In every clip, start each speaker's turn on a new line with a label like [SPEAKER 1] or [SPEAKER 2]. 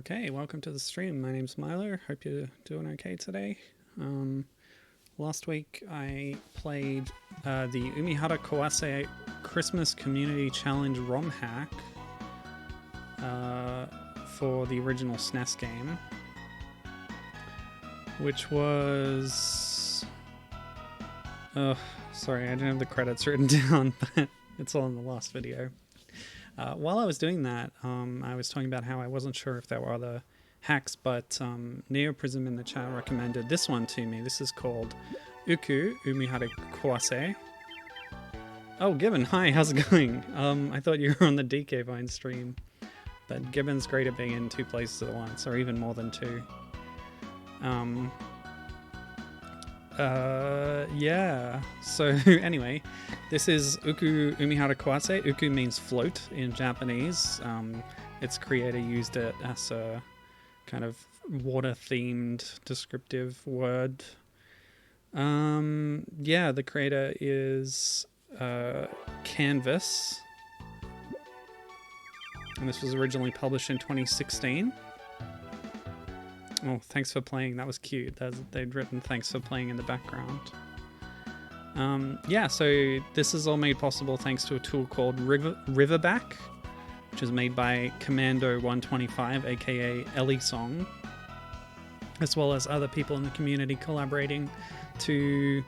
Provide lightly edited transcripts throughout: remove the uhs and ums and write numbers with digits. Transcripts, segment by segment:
[SPEAKER 1] Okay, welcome to the stream. My name's Milo. Hope you're doing okay today. Last week I played the Umihara Kawase Christmas Community Challenge romhack for the original SNES game, which was... sorry, I didn't have the credits written down, but it's all in the last video. While I was doing that, I was talking about how I wasn't sure if there were other hacks, but Neoprism in the chat recommended this one to me. This is called Uku Umihara Kawase. Oh, Gibbon, hi, how's it going? I thought you were on the DK Vine stream, but Gibbon's great at being in two places at once, or even more than two. Yeah, so anyway, this is Uku Umihara Kawase. Uku means float in Japanese. Its creator used it as a kind of water-themed descriptive word. Yeah, the creator is Canvas, and this was originally published in 2016. Oh, thanks for playing. That was cute. They'd written thanks for playing in the background. Yeah, so this is all made possible thanks to a tool called Riverback, which is made by Commando125, aka Ellie Song, as well as other people in the community collaborating to,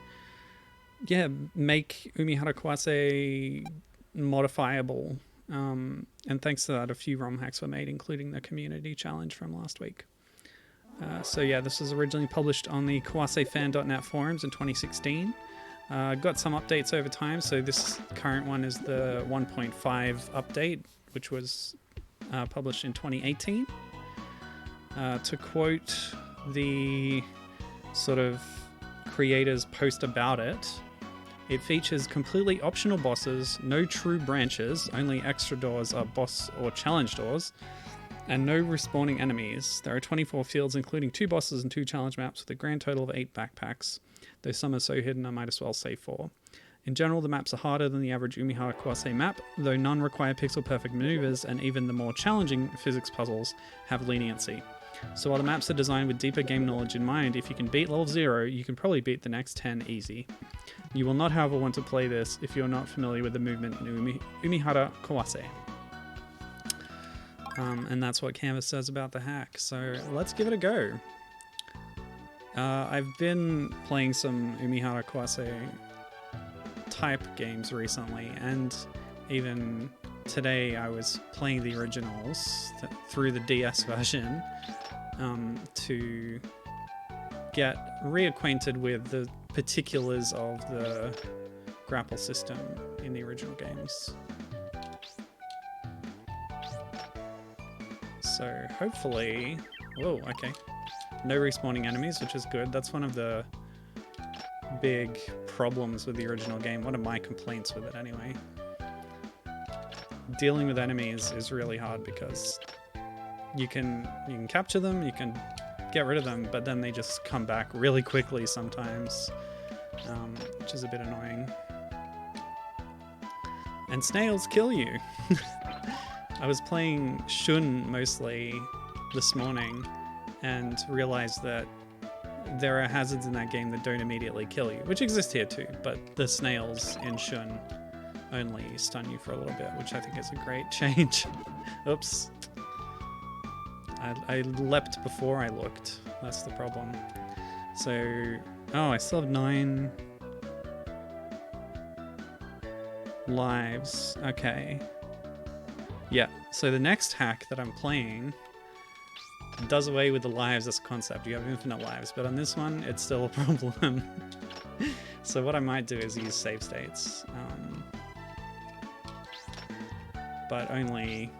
[SPEAKER 1] yeah, make Umihara Kawase modifiable. And thanks to that, a few ROM hacks were made, including the community challenge from last week. So yeah, this was originally published on the kawasefan.net forums in 2016. Got some updates over time, so this current one is the 1.5 update, which was published in 2018. To quote the sort of creators post about it, it features completely optional bosses, no true branches, only extra doors are boss or challenge doors, and no respawning enemies. There are 24 fields, including 2 bosses and 2 challenge maps, with a grand total of 8 backpacks, though some are so hidden I might as well say 4. In general, the maps are harder than the average Umihara Kawase map, though none require pixel-perfect maneuvers, and even the more challenging physics puzzles have leniency. So while the maps are designed with deeper game knowledge in mind, if you can beat level 0, you can probably beat the next 10 easy. You will not, however, want to play this if you're not familiar with the movement in Umihara Kawase. And that's what Canvas says about the hack, so let's give it a go. I've been playing some Umihara Kawase type games recently, and even today I was playing the originals through the DS version to get reacquainted with the particulars of the grapple system in the original games. So hopefully... Whoa, okay. No respawning enemies, which is good. That's one of the big problems with the original game. One of my complaints with it, anyway. Dealing with enemies is really hard because you can capture them, you can get rid of them, but then they just come back really quickly sometimes, which is a bit annoying. And snails kill you. I was playing Shun mostly this morning and realized that there are hazards in that game that don't immediately kill you, which exist here too, but the snails in Shun only stun you for a little bit, which I think is a great change. Oops. I leapt before I looked. That's the problem. So, oh, I still have 9 lives. Okay. Yeah, so the next hack that I'm playing does away with the lives as a concept. You have infinite lives, but on this one, it's still a problem. So what I might do is use save states, but only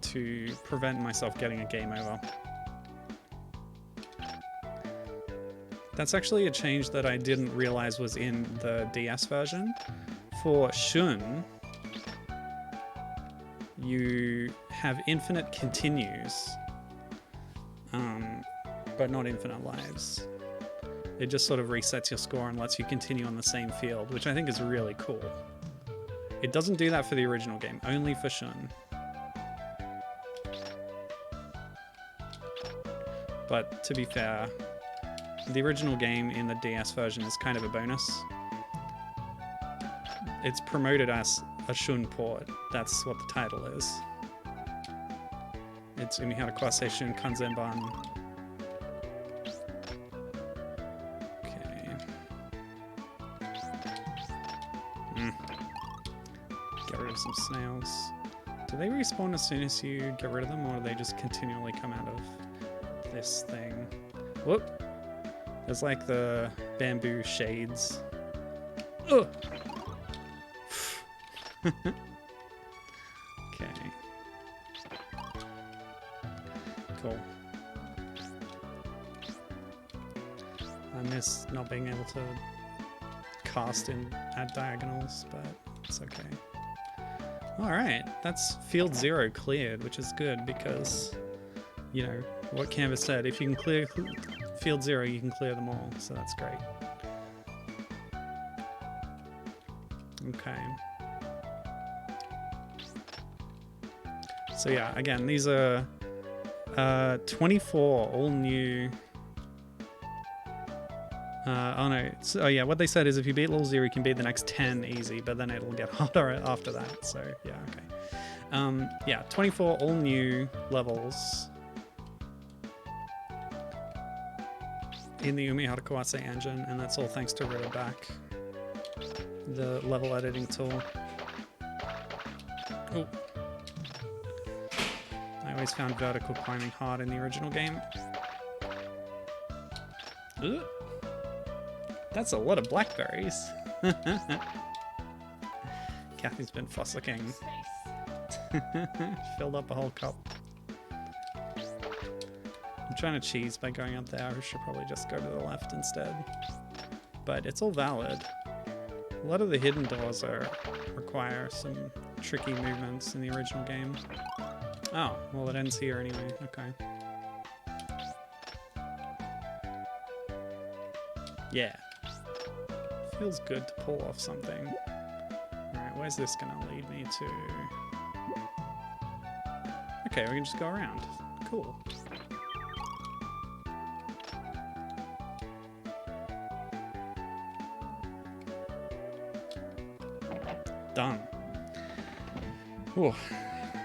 [SPEAKER 1] to prevent myself getting a game over. That's actually a change that I didn't realize was in the DS version. For Shun, you have infinite continues, but not infinite lives. It just sort of resets your score and lets you continue on the same field, which I think is really cool. It doesn't do that for the original game, only for Shun. But to be fair, the original game in the DS version is kind of a bonus. It's promoted as a Shun port. That's what the title is. It's Umihara Kawase Shun Kanzenban. Okay. Get rid of some snails. Do they respawn as soon as you get rid of them, or do they just continually come out of this thing? Whoop! There's like the bamboo shades. Ugh! Okay. Cool. I miss not being able to cast in at diagonals, but it's okay. Alright, that's field 0 cleared, which is good because, you know, what Canvas said, if you can clear field 0, you can clear them all, so that's great. Okay. So yeah, again, these are 24 all new. Oh no, oh yeah, what they said is if you beat level 0, you can beat the next 10 easy, but then it'll get harder after that, so yeah, okay. Yeah, 24 all new levels in the Umihara Kawase engine, and that's all thanks to Riverback, the level editing tool. Oh. I always found vertical climbing hard in the original game. Ugh. That's a lot of blackberries. Kathy's been fossicking. Filled up a whole cup. I'm trying to cheese by going up there. I should probably just go to the left instead. But it's all valid. A lot of the hidden doors require some tricky movements in the original game. Oh, well it ends here anyway. Okay. Yeah. Feels good to pull off something. Alright, where's this gonna lead me to? Okay, we can just go around. Cool. Done. Ooh.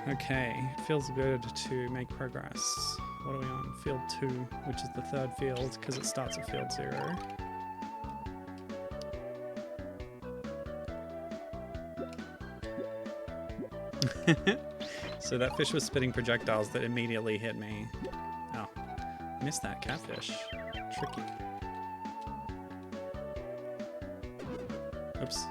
[SPEAKER 1] Okay, feels good to make progress. What are we on? Field 2, which is the third field, because it starts at field 0. So that fish was spitting projectiles that immediately hit me. Oh, missed that catfish. Tricky. Oops.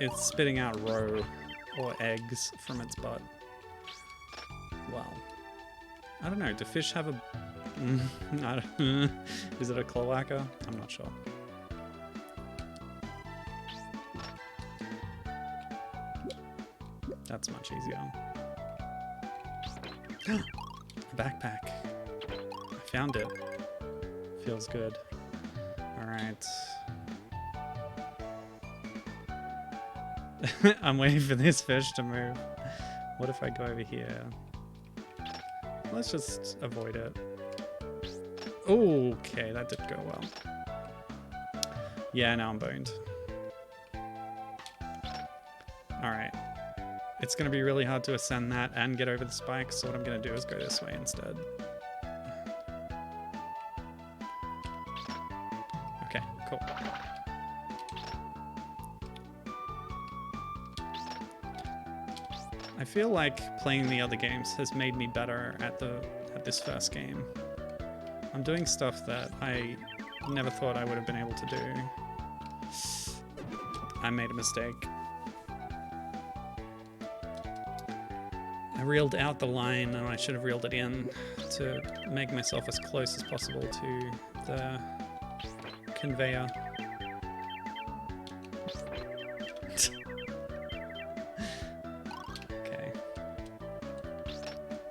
[SPEAKER 1] It's spitting out roe or eggs from its butt. Wow. I don't know. Do fish have a? I don't, is it a cloaca? I'm not sure. That's much easier. A backpack. I found it. Feels good. All right. I'm waiting for this fish to move. What if I go over here? Let's just avoid it. Okay, that didn't go well. Yeah, now I'm boned. Alright. It's going to be really hard to ascend that and get over the spikes, so what I'm going to do is go this way instead. Okay, cool. I feel like playing the other games has made me better at this first game. I'm doing stuff that I never thought I would have been able to do. I made a mistake. I reeled out the line and I should have reeled it in to make myself as close as possible to the conveyor. Okay.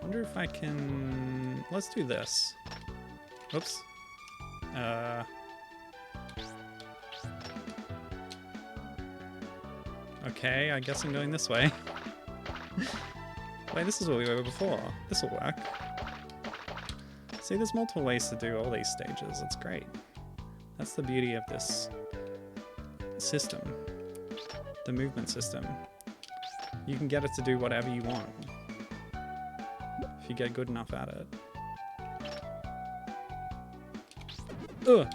[SPEAKER 1] Wonder if I can... Let's do this. Oops. Okay, I guess I'm going this way. Wait, this is where we were before. This will work. See, there's multiple ways to do all these stages. It's great. That's the beauty of this system. The movement system. You can get it to do whatever you want. If you get good enough at it. Ugh!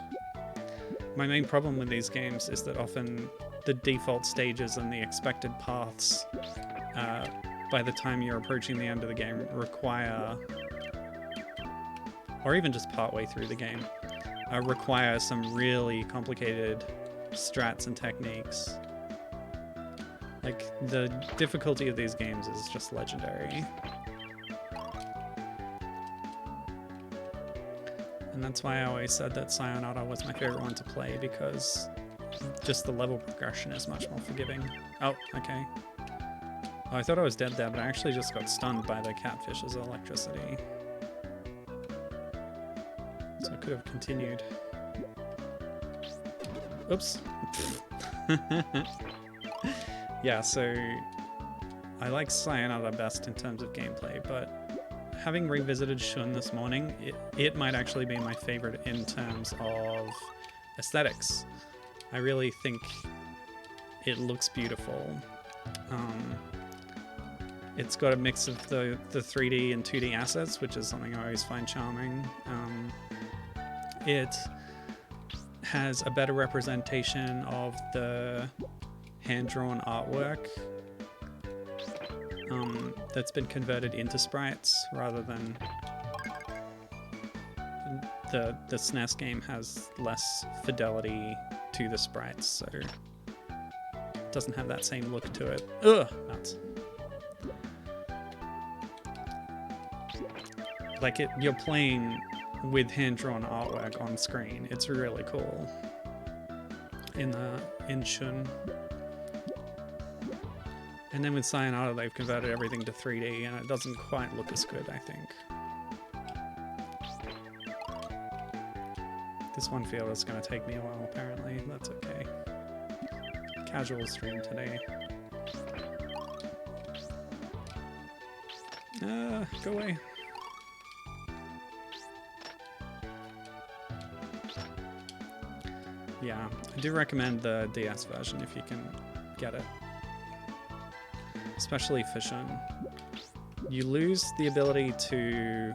[SPEAKER 1] My main problem with these games is that often the default stages and the expected paths by the time you're approaching the end of the game require, or even just partway through the game, require some really complicated strats and techniques. Like, the difficulty of these games is just legendary. And that's why I always said that Sayonara was my favorite one to play, because just the level progression is much more forgiving. Oh, okay. Oh, I thought I was dead there, but I actually just got stunned by the catfish's electricity. So I could have continued. Oops. Yeah, so I like Sayonara best in terms of gameplay, but having revisited Shun this morning, it might actually be my favorite in terms of aesthetics. I really think it looks beautiful. It's got a mix of the 3D and 2D assets, which is something I always find charming. It has a better representation of the hand-drawn artwork that's been converted into sprites rather than the SNES game has less fidelity to the sprites, so it doesn't have that same look to it. Ugh, nuts. Like, you're playing with hand-drawn artwork on screen. It's really cool in Shun. And then with Sayonara, they've converted everything to 3D, and it doesn't quite look as good, I think. This one field is going to take me a while, apparently. That's okay. Casual stream today. Go away. Yeah, I do recommend the DS version if you can get it. Especially for Shun. You lose the ability to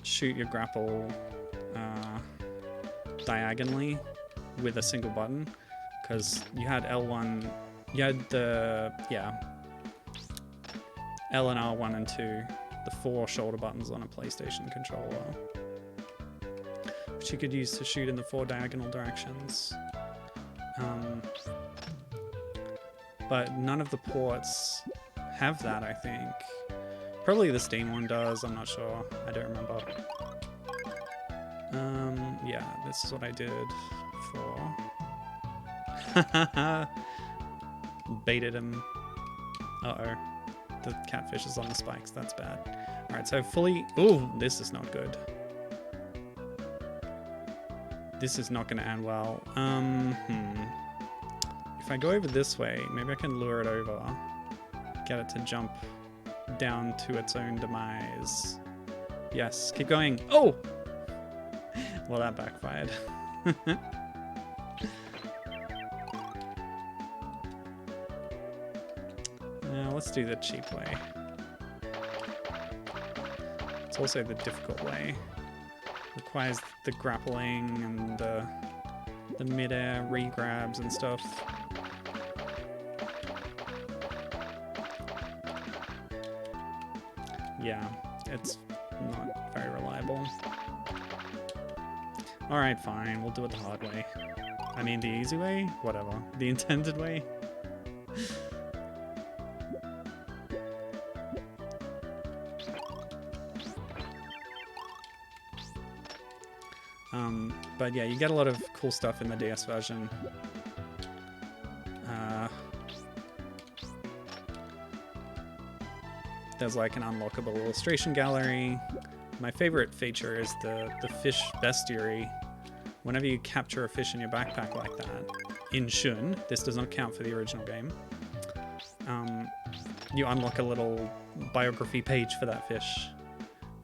[SPEAKER 1] shoot your grapple diagonally with a single button, because you had L1, you had the, L and R1 and 2, the 4 shoulder buttons on a PlayStation controller, which you could use to shoot in the 4 diagonal directions. But none of the ports have that, I think. Probably the Steam one does, I'm not sure. I don't remember. Yeah, this is what I did before. Baited him. Uh-oh. The catfish is on the spikes, that's bad. Alright, so fully... Ooh, this is not good. This is not going to end well. If I go over this way, maybe I can lure it over. Get it to jump down to its own demise. Yes, keep going. Oh! Well, that backfired. Now, let's do the cheap way. It's also the difficult way. Requires the grappling and the mid-air re-grabs and stuff. Yeah, it's not very reliable. Alright, fine, we'll do it the hard way. I mean, the easy way? Whatever. The intended way? But yeah, you get a lot of cool stuff in the DS version. There's like an unlockable illustration gallery. My favorite feature is the fish bestiary, whenever you capture a fish in your backpack like that, in Shun, this does not count for the original game, you unlock a little biography page for that fish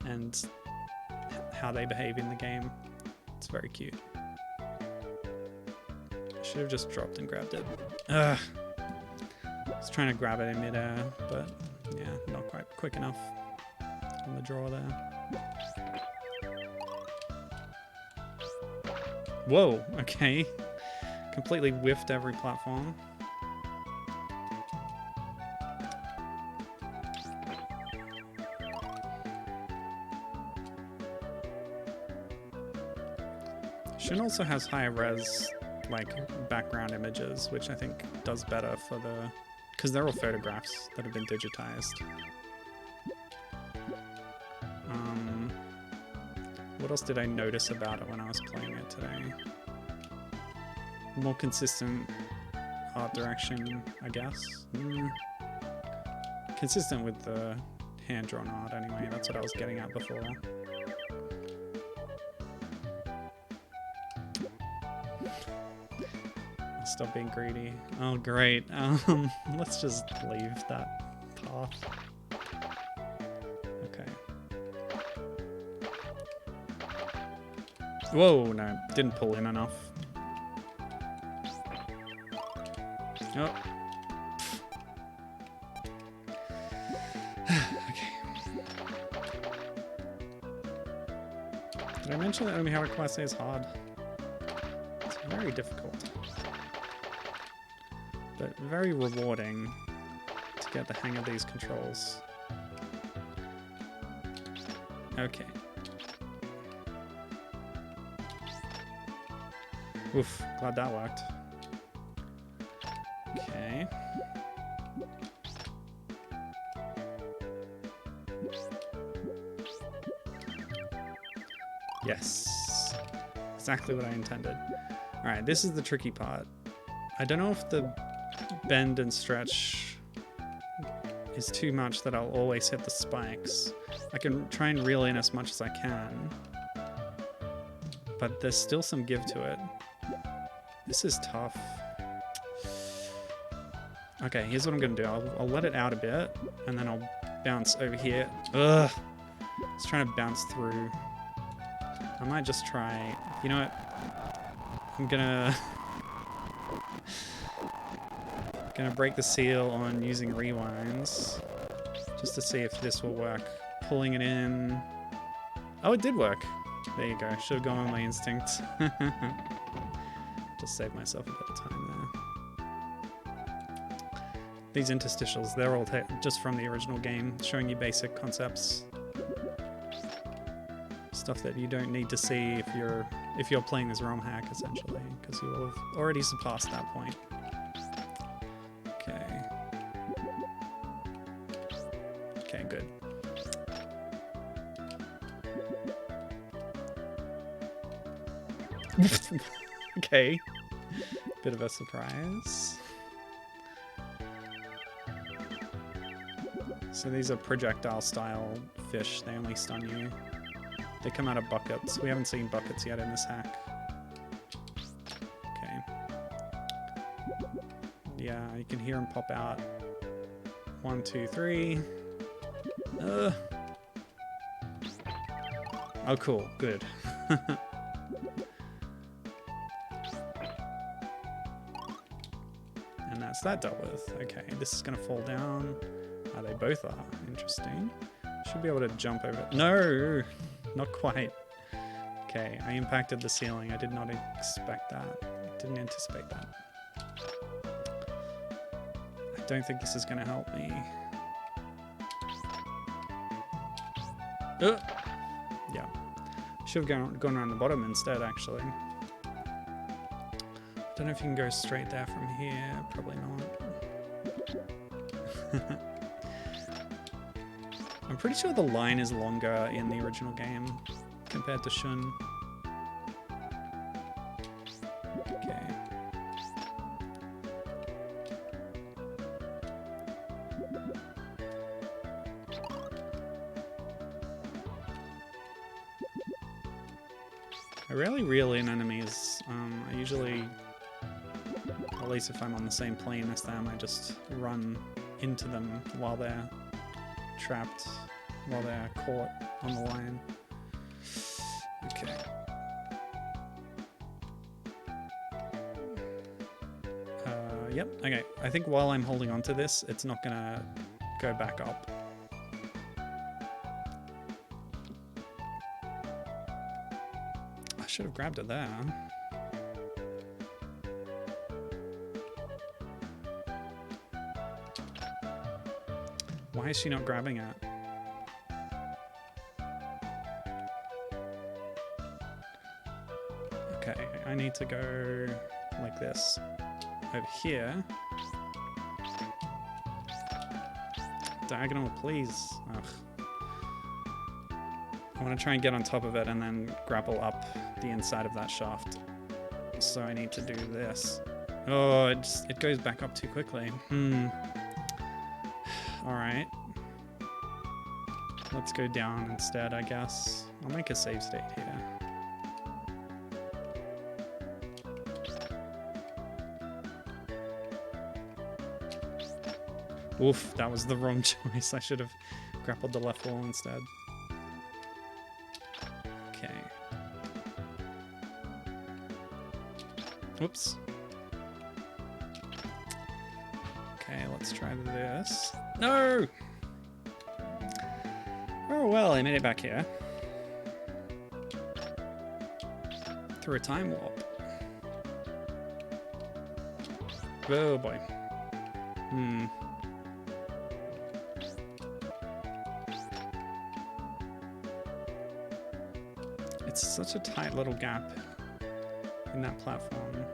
[SPEAKER 1] and how they behave in the game. It's very cute. I should have just dropped and grabbed it. Ugh. I was trying to grab it in midair, but yeah, not quite quick enough on the draw there. Whoa, okay. Completely whiffed every platform. Shun also has high res, like, background images, which I think does better for the... because they're all photographs that have been digitized. What else did I notice about it when I was playing it today? More consistent art direction, I guess. Consistent with the hand-drawn art anyway, that's what I was getting at before. Stop being greedy. Oh great, let's just leave that path. Okay. Whoa, no, didn't pull in enough. Oh. Okay. Did I mention that Umihara Kawase is hard? It's very difficult. But very rewarding to get the hang of these controls. Okay. Oof, glad that worked. Okay. Yes. Exactly what I intended. Alright, this is the tricky part. I don't know if the bend and stretch is too much that I'll always hit the spikes. I can try and reel in as much as I can, but there's still some give to it. This is tough. Okay, here's what I'm gonna do. I'll let it out a bit, and then I'll bounce over here. Ugh! I was trying to bounce through. I might just try... You know what? I'm gonna break the seal on using rewinds, just to see if this will work. Pulling it in... Oh, it did work! There you go. Should have gone on my instinct. Just saved myself a bit of time there. These interstitials, they're all just from the original game, showing you basic concepts. Stuff that you don't need to see if you're playing as romhack, essentially, because you will have already surpassed that point. Okay. Okay, good. Okay. Bit of a surprise. So these are projectile style fish. They only stun you. They come out of buckets. We haven't seen buckets yet in this hack. Okay. Yeah, you can hear them pop out. 1, 2, 3. Oh, cool. Good. And that's that dealt with. Okay, this is going to fall down. They both are. Interesting. Should be able to jump over. No! Not quite. Okay, I impacted the ceiling. I did not expect that. Didn't anticipate that. I don't think this is going to help me. Yeah. Should have gone around the bottom instead, actually. Don't know if you can go straight there from here. Probably not. I'm pretty sure the line is longer in the original game compared to Shun. Okay. I rarely reel in enemies. I usually, at least if I'm on the same plane as them, I just run into them while they're trapped, while they're caught on the line. Okay. Yep, okay. I think while I'm holding on to this, it's not gonna go back up. I should have grabbed it there. Why is she not grabbing it? Okay, I need to go like this. Over here. Diagonal, please. Ugh. I want to try and get on top of it and then grapple up the inside of that shaft. So I need to do this. Oh, it goes back up too quickly. Alright. Let's go down instead, I guess. I'll make a save state here. Oof, that was the wrong choice. I should have grappled the left wall instead. Okay. Oops. Okay, let's try this. No! Oh well, I made it back here. Through a time warp. Oh boy. It's such a tight little gap in that platform.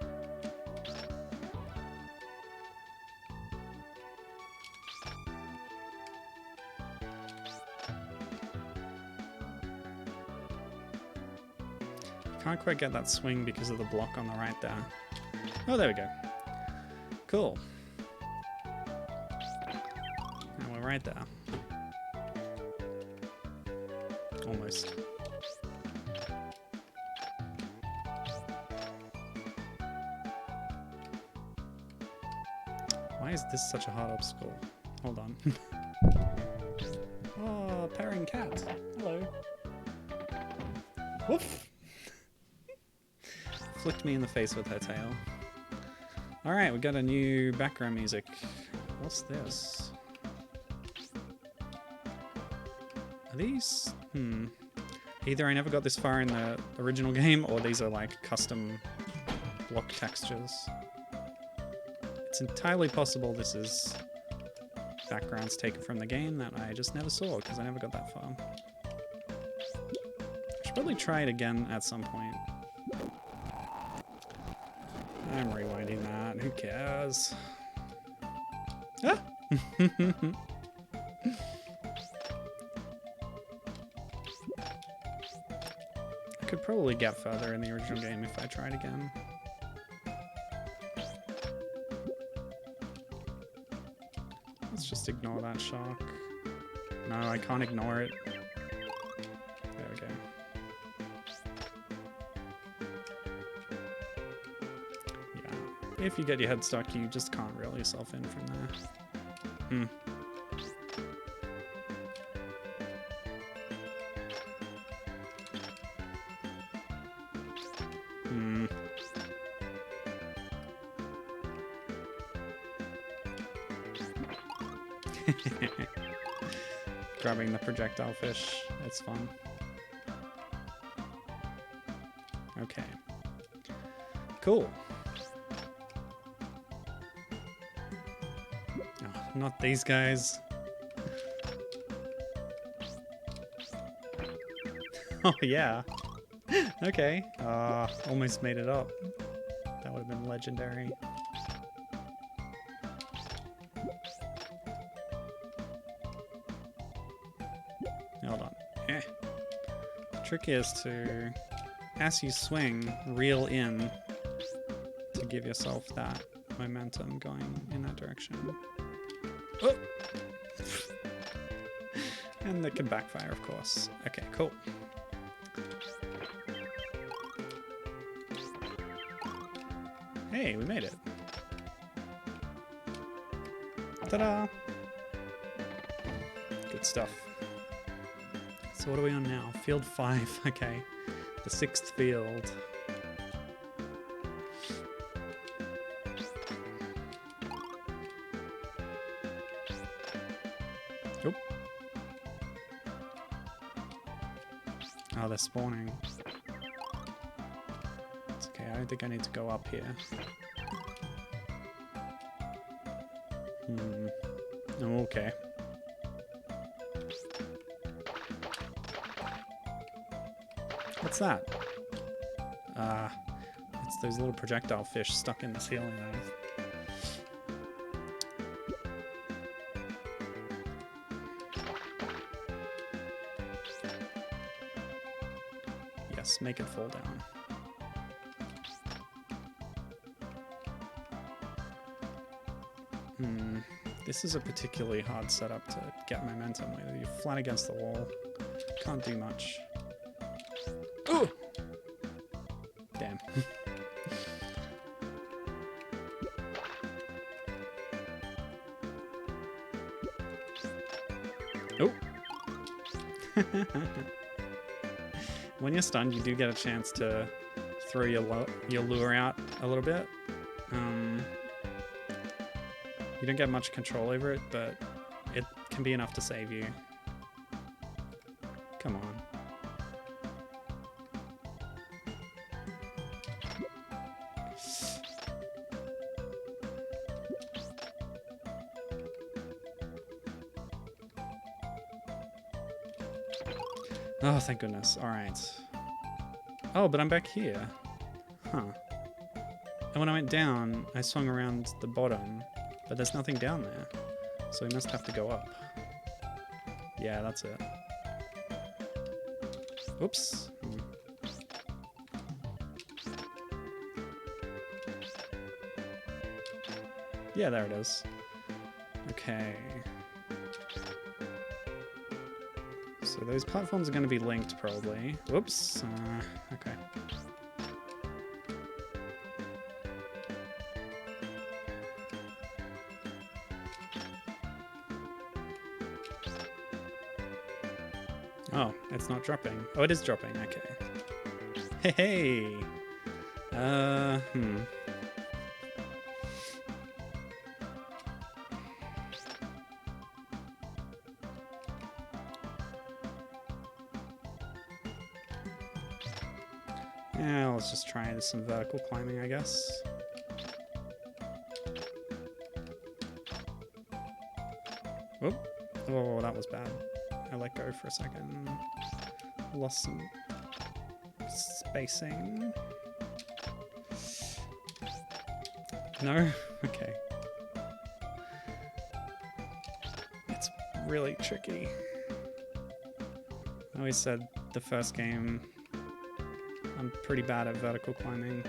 [SPEAKER 1] Can't quite get that swing because of the block on the right there. Oh, there we go. Cool. And we're right there. Almost. Why is this such a hard obstacle? Hold on. Oh, purring cat. Hello. Woof! Flicked me in the face with her tail. Alright, we got a new background music. What's this? Are these? Either I never got this far in the original game, or these are like custom block textures. It's entirely possible this is backgrounds taken from the game that I just never saw because I never got that far. I should probably try it again at some point. I'm rewinding that, who cares? Ah! I could probably get further in the original game if I tried again. Let's just ignore that shock. No, I can't ignore it. There we go. Yeah, if you get your head stuck, you just can't reel yourself in from there. Grabbing the projectile fish, it's fun. Okay. Cool. Oh, not these guys. Oh yeah. Okay. Almost made it up. That would have been legendary. Hold on. The trick is to, as you swing, reel in to give yourself that momentum going in that direction. Oh! And that can backfire, of course. Okay, cool. Hey, we made it. Ta-da! Good stuff. So what are we on now? Field 5, okay. The 6th field. Oop. Oh, they're spawning. It's okay, I don't think I need to go up here. Oh, okay. What's that? It's those little projectile fish stuck in the ceiling there. Yes, make it fall down. This is a particularly hard setup to get momentum with. You're flat against the wall. Can't do much. Oh! Damn. Oh! When you're stunned, you do get a chance to throw your lure out a little bit. You don't get much control over it, but it can be enough to save you. Come on. Oh, thank goodness. All right. Oh, but I'm back here. Huh. And when I went down, I swung around the bottom, but there's nothing down there. So we must have to go up. Yeah, that's it. Oops. Yeah, there it is. Okay. So those platforms are going to be linked, probably. Whoops. Okay. Oh, it's not dropping. Oh, it is dropping. Okay. Hey, hey. Yeah, let's just try some vertical climbing, I guess. Whoop. Oh, that was bad. I let go for a second. Lost some spacing. No? Okay. It's really tricky. I always said the first game I'm pretty bad at vertical climbing.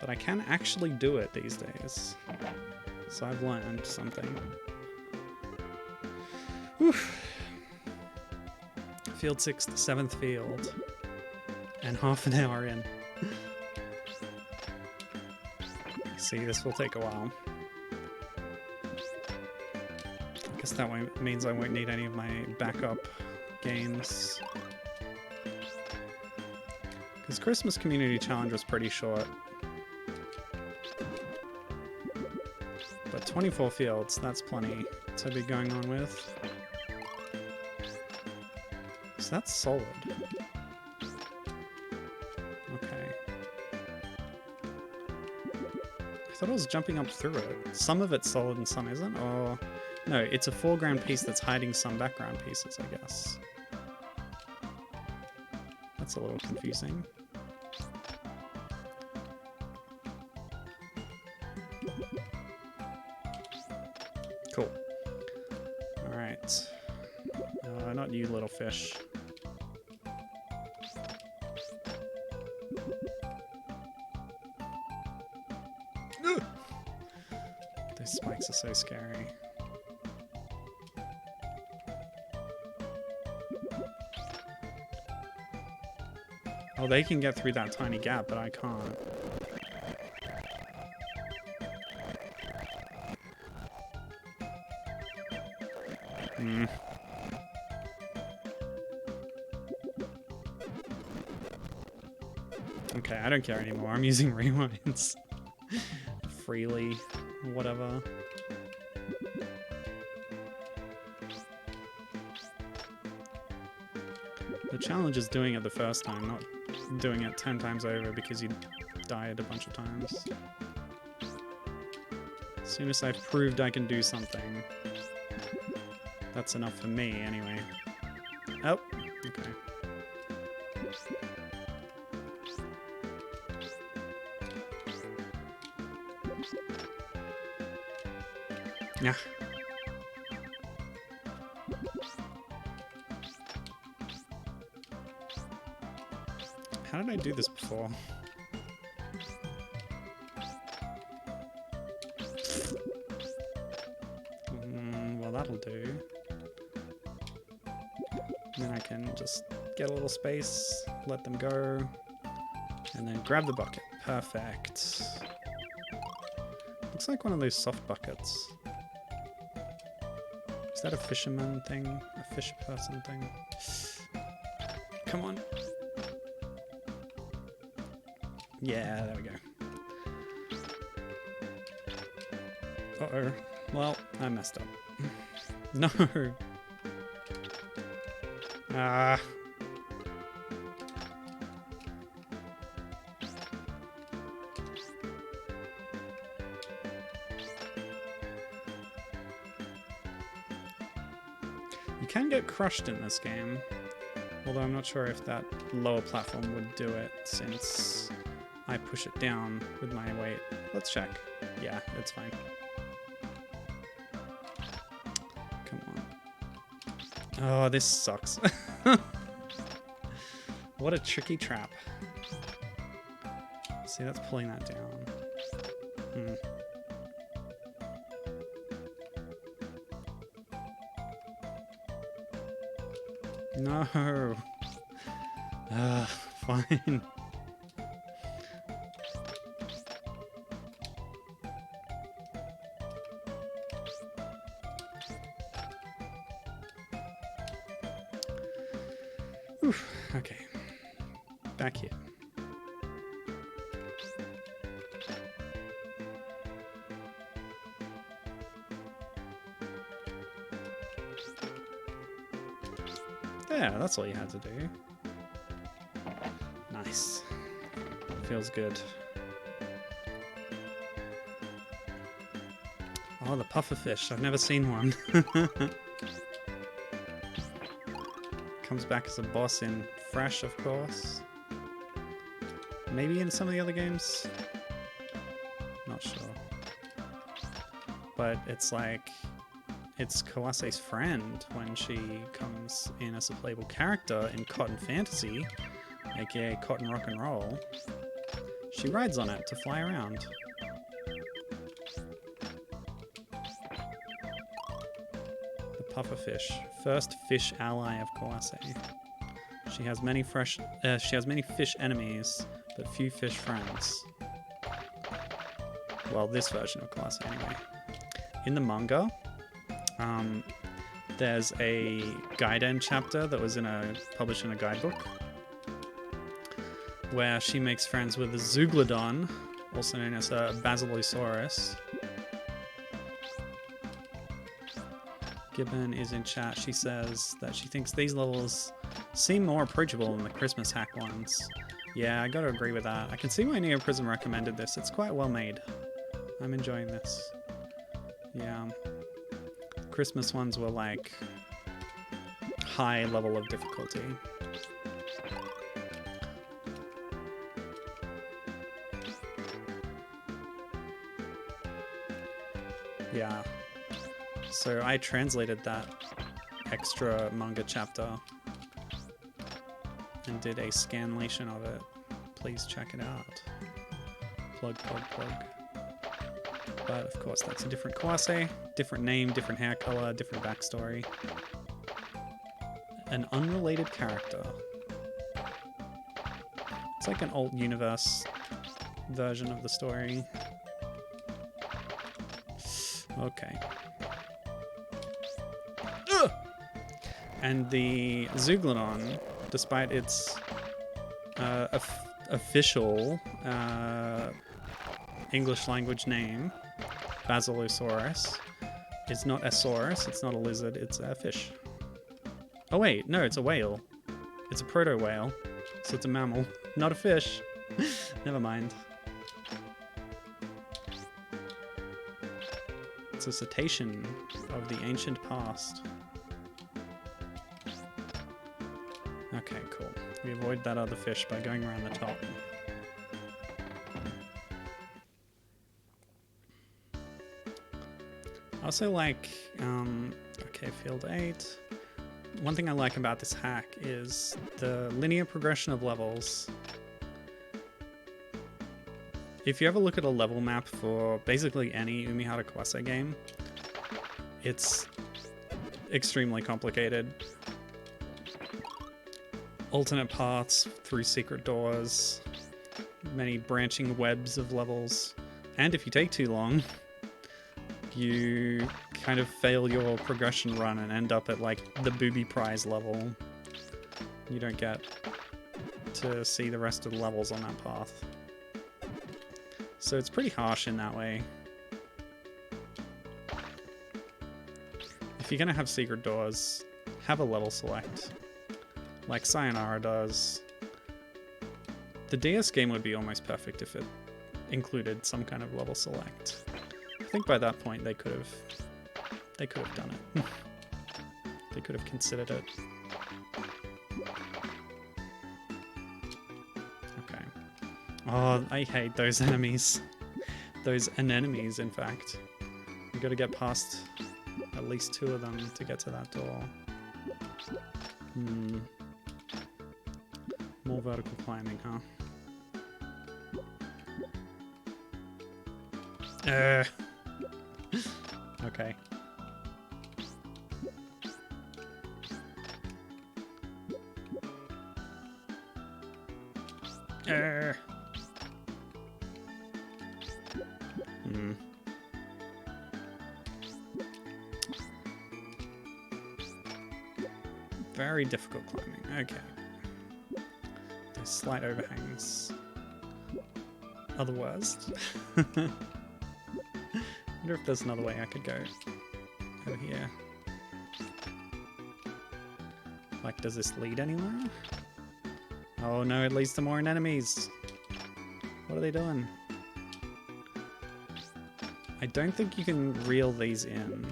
[SPEAKER 1] But I can actually do it these days. So I've learned something. Oof. Field 6, the 7th field. And half an hour in. See, this will take a while. I guess that means I won't need any of my backup games. Because Christmas Community Challenge was pretty short. But 24 fields, that's plenty to be going on with. So that's solid. Okay. I thought I was jumping up through it. Some of it's solid and some isn't, or... No, it's a foreground piece that's hiding some background pieces, I guess. That's a little confusing. Cool. Alright. Not you, little fish. Ugh! Those spikes are so scary. Oh, they can get through that tiny gap, but I can't. Hmm. Okay, I don't care anymore. I'm using rewinds freely, whatever. The challenge is doing it the first time, not doing it 10 times over because you died a bunch of times. As soon as I've proved I can do something, that's enough for me anyway. Oh, okay. Yeah. How did I do this before? Well, that'll do. And then I can just get a little space, let them go, and then grab the bucket. Perfect. Looks like one of those soft buckets. Is that a fisherman thing? A fish person thing? Come on. Yeah, there we go. Uh-oh. Well, I messed up. No! Ah. You can get crushed in this game, although I'm not sure if that lower platform would do it since I push it down with my weight. Let's check. Yeah, it's fine. Come on. Oh, this sucks. What a tricky trap. See, that's pulling that down. No. Fine. Oof, okay. Back here. Yeah, that's all you had to do. Nice. Feels good. Oh, the pufferfish. I've never seen one. Comes back as a boss in Fresh, of course. Maybe in some of the other games. Not sure. But it's like... it's Kawase's friend when she comes in as a playable character in Cotton Fantasy, aka Cotton Rock and Roll. She rides on it to fly around. The pufferfish, first fish ally of Kawase. She has many fish enemies, but few fish friends. Well, this version of Kawase anyway. In the manga, there's a Gaiden chapter that was published in a guidebook where she makes friends with the Zeuglodon, also known as a Basilosaurus. Gibbon is in chat. She says that she thinks these levels seem more approachable than the Christmas hack ones. Yeah, I gotta agree with that. I can see why Neo Prism recommended this. It's quite well made. I'm enjoying this. Yeah. Christmas ones were like high level of difficulty. Yeah. So I translated that extra manga chapter and did a scanlation of it. Please check it out. Plug, plug, plug. But of course that's a different Kawase, different name, different hair color, different backstory. An unrelated character. It's like an alt universe version of the story. Okay. Ugh! And the Zeuglodon, despite its official English language name, Basilosaurus, is not a saurus, it's not a lizard, it's a fish. Oh wait, no, it's a whale. It's a proto-whale, so it's a mammal, not a fish. Never mind. It's a cetacean of the ancient past. Okay, cool. We avoid that other fish by going around the top. I also like, okay, field 8. One thing I like about this hack is the linear progression of levels. If you ever look at a level map for basically any Umihara Kawase game, it's extremely complicated. Alternate paths through secret doors, many branching webs of levels, and if you take too long, you kind of fail your progression run and end up at like the booby prize level. You don't get to see the rest of the levels on that path. So it's pretty harsh in that way. If you're gonna have secret doors, have a level select, like Sayonara does. The DS game would be almost perfect if it included some kind of level select. I think by that point they could have done it. They could have considered it. Okay. Oh, I hate those enemies. Those anemones, in fact. You gotta get past at least 2 of them to get to that door. More vertical climbing, huh? Okay. Very difficult climbing. Okay. Those slight overhangs are the worst. I wonder if there's another way I could go over here. Like, does this lead anywhere? Oh no, it leads to more enemies. What are they doing? I don't think you can reel these in.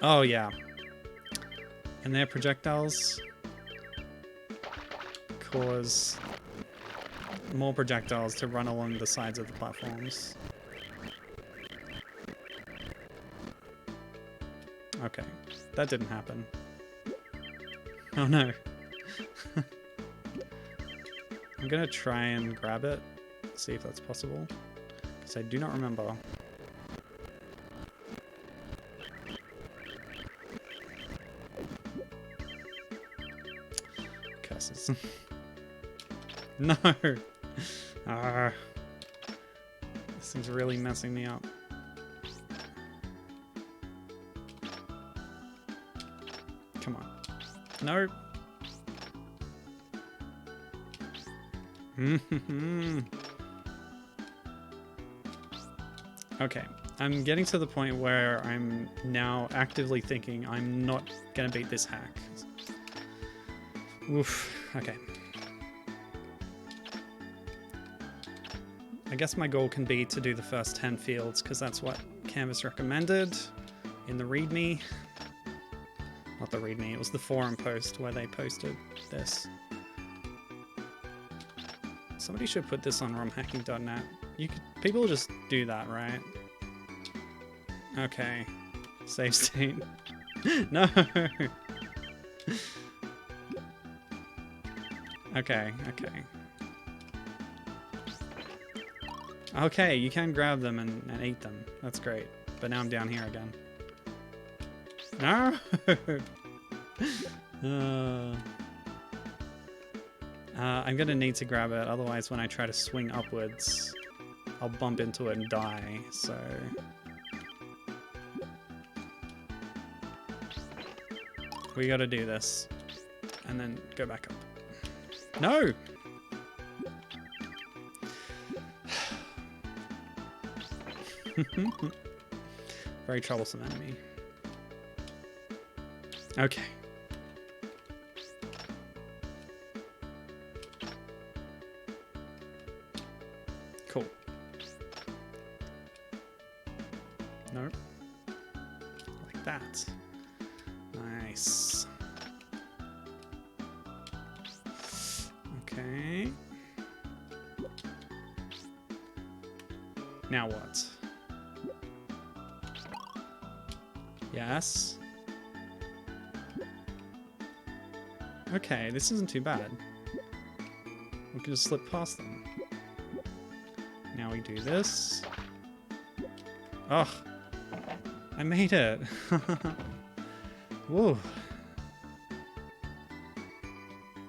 [SPEAKER 1] Oh yeah. And their projectiles cause more projectiles to run along the sides of the platforms. Okay, that didn't happen. Oh no. I'm gonna try and grab it, see if that's possible, because I do not remember. Curses. No! This thing's really messing me up. Come on. No! Okay, I'm getting to the point where I'm now actively thinking I'm not gonna beat this hack. Oof, okay. I guess my goal can be to do the first 10 fields, because that's what Canvas recommended in the README. Not the README, it was the forum post where they posted this. Somebody should put this on romhacking.net. People just do that, right? Okay. Save state. No! Okay, okay. Okay, you can grab them and eat them. That's great. But now I'm down here again. No! I'm gonna need to grab it, otherwise when I try to swing upwards, I'll bump into it and die, so... we gotta do this. And then go back up. No! Very troublesome enemy. Okay. Cool. Nope. Like that. Nice. Okay. Now what? Yes. Okay, this isn't too bad. We can just slip past them. Now we do this. Oh, I made it. Whoa.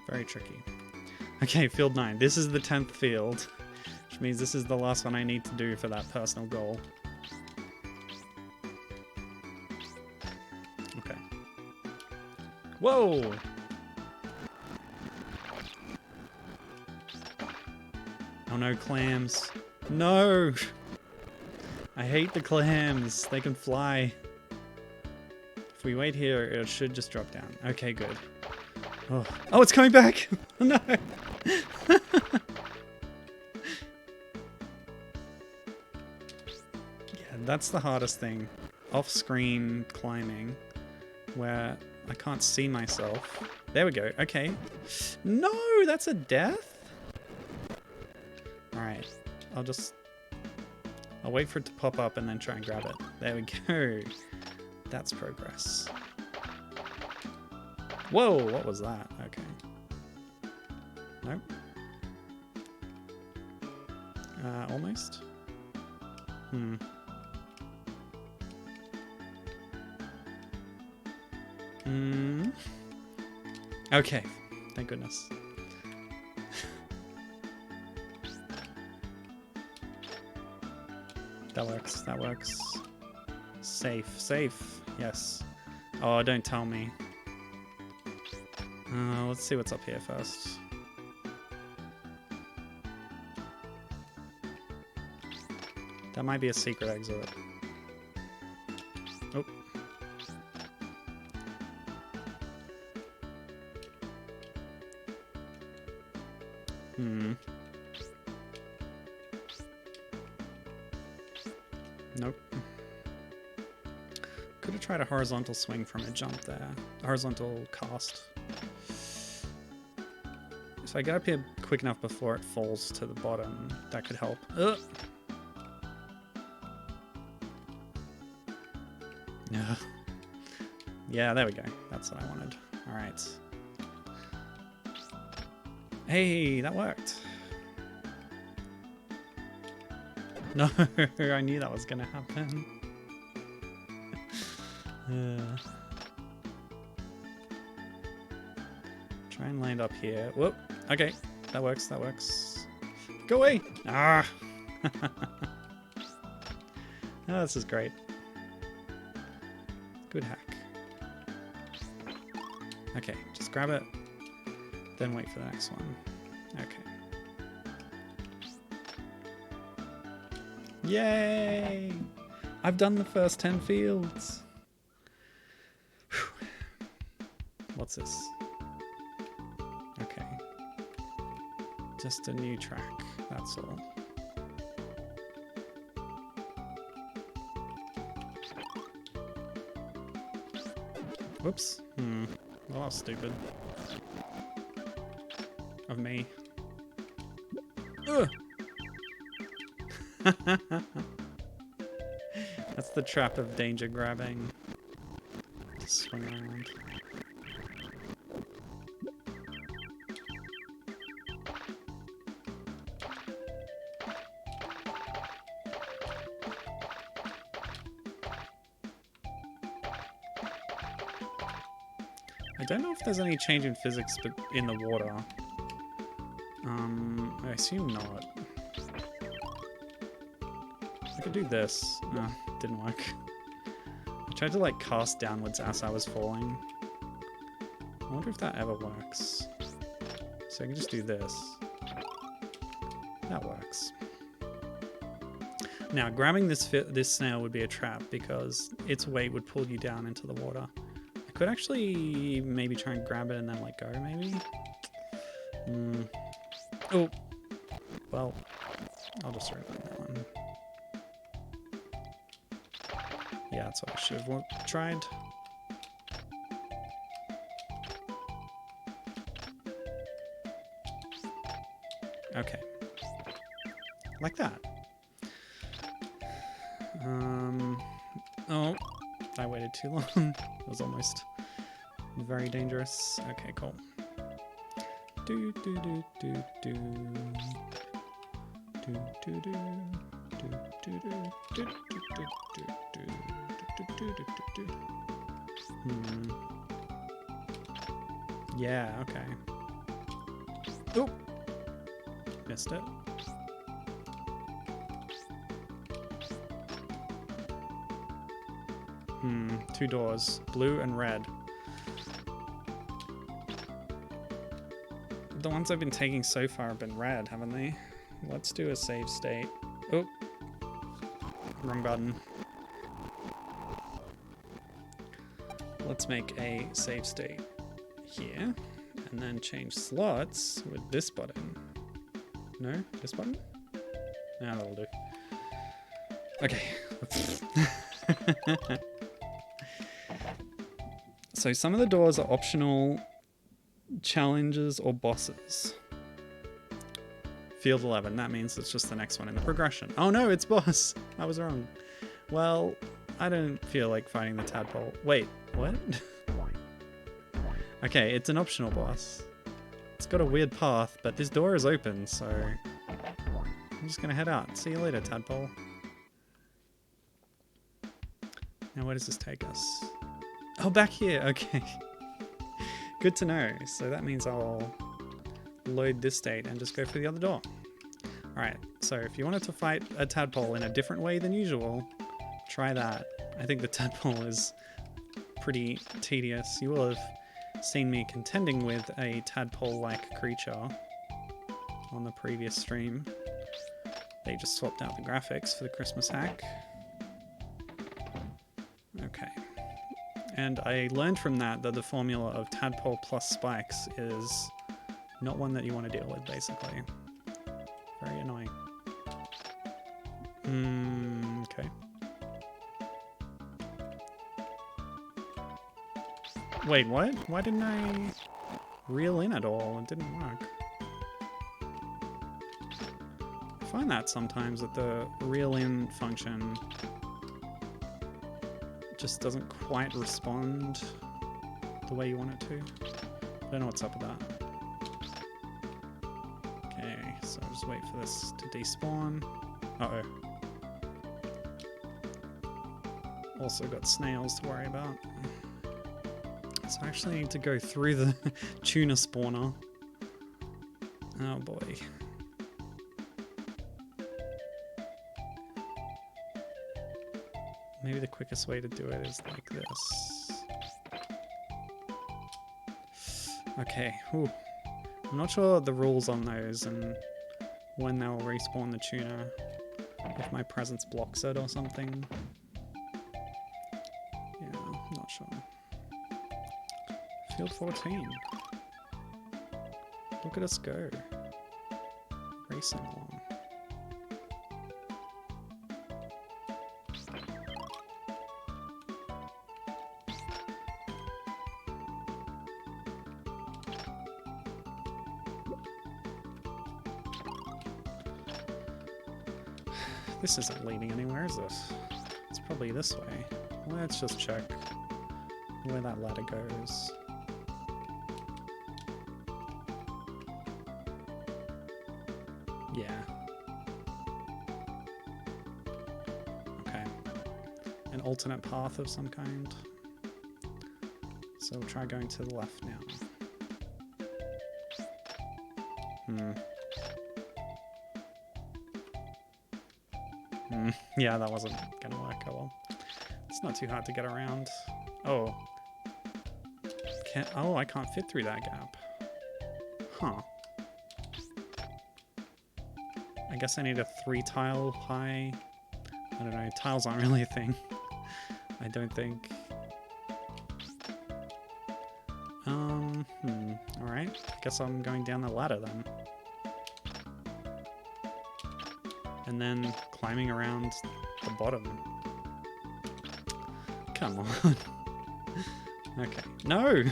[SPEAKER 1] Very tricky. Okay, field 9. This is the 10th field, which means this is the last one I need to do for that personal goal. Okay. Whoa! Oh no, clams. No! I hate the clams. They can fly. If we wait here, it should just drop down. Okay, good. Oh, oh, it's coming back! No! Yeah, that's the hardest thing. Off-screen climbing, where I can't see myself. There we go. Okay. No, that's a death? Alright. I'll wait for it to pop up and then try and grab it. There we go. That's progress. Whoa, what was that? Okay. Nope. Almost. Okay, thank goodness. That works, that works. Safe, safe, yes. Oh, don't tell me. Let's see what's up here first. That might be a secret exit. Oh. Nope. Could have tried a horizontal swing from a jump there. A horizontal cast. If I get up here quick enough before it falls to the bottom, that could help. Ugh. Yeah. Yeah, there we go. That's what I wanted. Alright. Hey, that worked. No, I knew that was gonna happen. Try and land up here. Whoop. Okay, that works, that works. Go away! Ah! Oh, this is great. Good hack. Okay, just grab it, then wait for the next one. Okay. Yay! I've done the first 10 fields. Whew. What's this? Okay. Just a new track, that's all. Whoops. Well, that was stupid. Of me. Ugh! That's the trap of danger grabbing. Just swing around. I don't know if there's any change in physics in the water. I assume not. I could do this. Didn't work. I tried to like cast downwards as I was falling. I wonder if that ever works. So I can just do this. That works. Now, grabbing this snail would be a trap because its weight would pull you down into the water. I could actually maybe try and grab it and then let go, maybe? Oh! Well, I'll just throw that one. Yeah, that's what I should have tried. Okay. Like that. Oh, I waited too long. It was almost very dangerous. Okay, cool. Do do do do do. Do do do do do do do do do do do. Yeah, okay. Oh, missed it. Two doors, blue and red. The ones I've been taking so far have been red, haven't they? Let's do a save state. Oh, wrong button. Let's make a save state here, and then change slots with this button. No, this button? Nah, that'll do. Okay. So some of the doors are optional challenges or bosses. Field 11, that means it's just the next one in the progression. Oh no, it's boss! I was wrong. Well, I don't feel like fighting the tadpole. Wait, what? Okay, it's an optional boss. It's got a weird path, but this door is open, so I'm just gonna head out. See you later, tadpole. Now where does this take us? Oh, back here, okay. Good to know. So that means I'll load this state and just go for the other door. Alright, so if you wanted to fight a tadpole in a different way than usual, try that. I think the tadpole is pretty tedious. You will have seen me contending with a tadpole-like creature on the previous stream. They just swapped out the graphics for the Christmas hack. Okay. And I learned from that the formula of tadpole plus spikes is not one that you want to deal with, basically. Very annoying. Okay. Wait, what? Why didn't I reel in at all? It didn't work. I find that sometimes that the reel in function just doesn't quite respond the way you want it to. I don't know what's up with that. Okay, so I'll just wait for this to despawn. Uh-oh. Also got snails to worry about. So I actually need to go through the tuna spawner. Oh boy. Maybe the quickest way to do it is like this. Okay, ooh. I'm not sure the rules on those and when they'll respawn the tuna. If my presence blocks it or something. Yeah, I'm not sure. Field 14. Look at us go. Racing along. This isn't leading anywhere, is it? It's probably this way. Let's just check where that ladder goes. Yeah. Okay. An alternate path of some kind. So we'll try going to the left now. Yeah, that wasn't gonna work. Oh well. It's not too hard to get around. Oh. Oh, I can't fit through that gap. Huh. I guess I need a 3-tile high... I don't know, tiles aren't really a thing. I don't think. Alright. I guess I'm going down the ladder then. And then climbing around the bottom. Come on. Okay. No!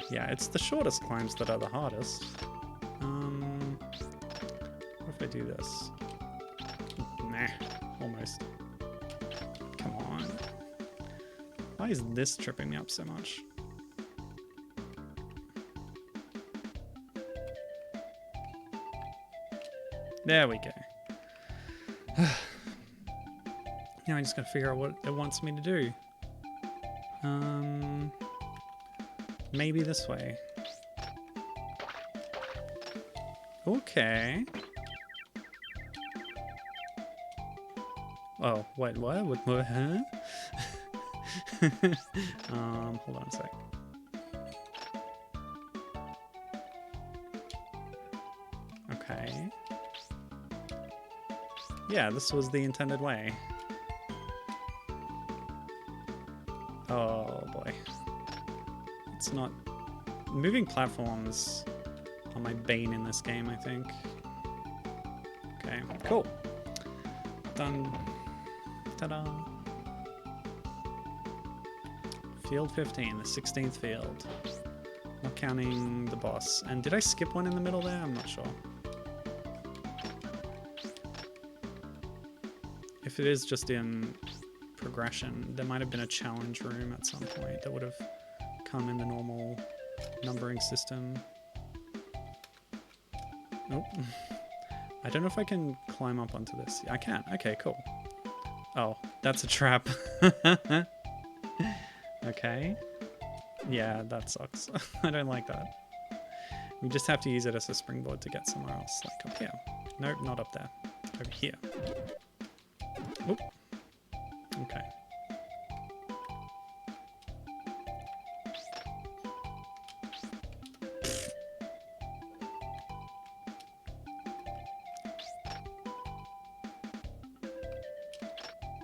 [SPEAKER 1] Yeah, it's the shortest climbs that are the hardest. What if I do this? Nah, almost. Come on. Why is this tripping me up so much? There we go. Now I just gotta figure out what it wants me to do. Maybe this way. Okay. Oh, wait, what? What, huh? Hold on a sec. Okay. Yeah, this was the intended way. Oh boy. It's not... Moving platforms are my bane in this game, I think. Okay, cool. Done. Ta-da. Field 15, the 16th field. Not counting the boss. And did I skip one in the middle there? I'm not sure. If it is just in progression, there might have been a challenge room at some point that would have come in the normal numbering system. Nope. I don't know if I can climb up onto this. I can. Okay, cool. Oh, that's a trap. Okay. Yeah, that sucks. I don't like that. We just have to use it as a springboard to get somewhere else, like up here. Nope, not up there. Over here. Oop. Okay.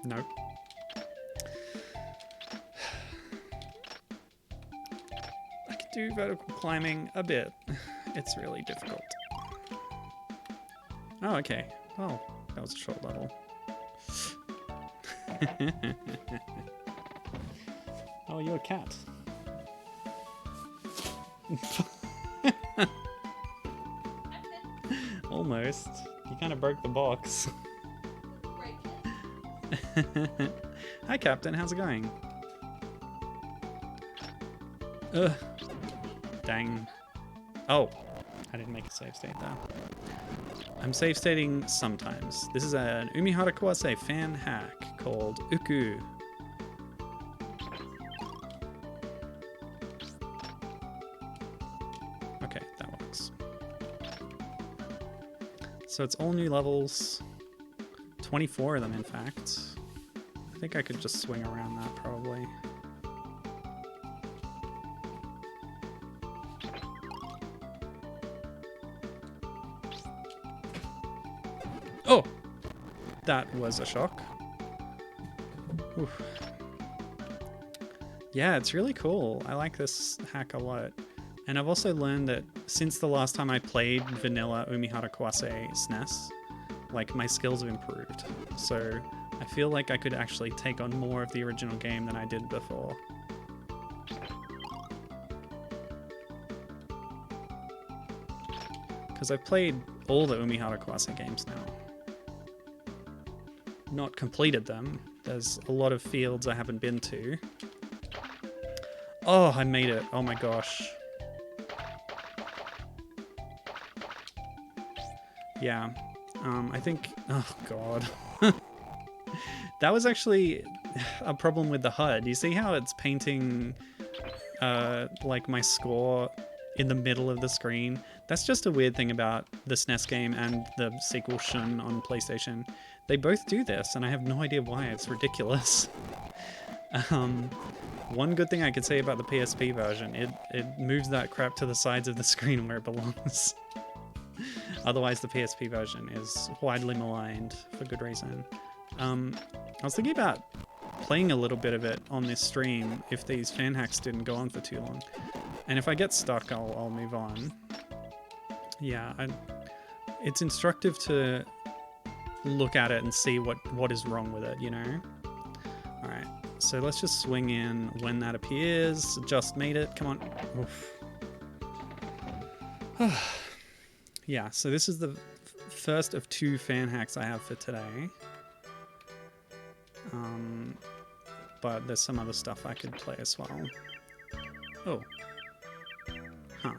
[SPEAKER 1] Nope. I can do vertical climbing a bit. It's really difficult. Oh, okay. Oh, that was a short level. Oh, you're a cat. Almost. You kind of broke the box. Hi, Captain. How's it going? Ugh. Dang. Oh, I didn't make a save state there. I'm save stating sometimes. This is an Umihara Kawase fan hack called Uku. Okay, that works. So it's all new levels. 24 of them, in fact. I think I could just swing around that, probably. Oh! That was a shock. Oof. Yeah, it's really cool. I like this hack a lot. And I've also learned that since the last time I played vanilla Umihara Kawase SNES, like, my skills have improved. So I feel like I could actually take on more of the original game than I did before. Because I've played all the Umihara Kawase games now. Not completed them. There's a lot of fields I haven't been to. Oh, I made it. Oh my gosh. Yeah. I think... Oh, God. That was actually a problem with the HUD. You see how it's painting, like, my score in the middle of the screen? That's just a weird thing about the SNES game and the sequel Shun on PlayStation. They both do this, and I have no idea why. It's ridiculous. One good thing I could say about the PSP version, it moves that crap to the sides of the screen where it belongs. Otherwise, the PSP version is widely maligned for good reason. I was thinking about playing a little bit of it on this stream if these fan hacks didn't go on for too long. And if I get stuck, I'll move on. Yeah, it's instructive to look at it and see what is wrong with it, you know? Alright, so let's just swing in when that appears. Just made it, come on. Oof. Yeah, so this is the first of 2 fan hacks I have for today. But there's some other stuff I could play as well. Oh. Huh.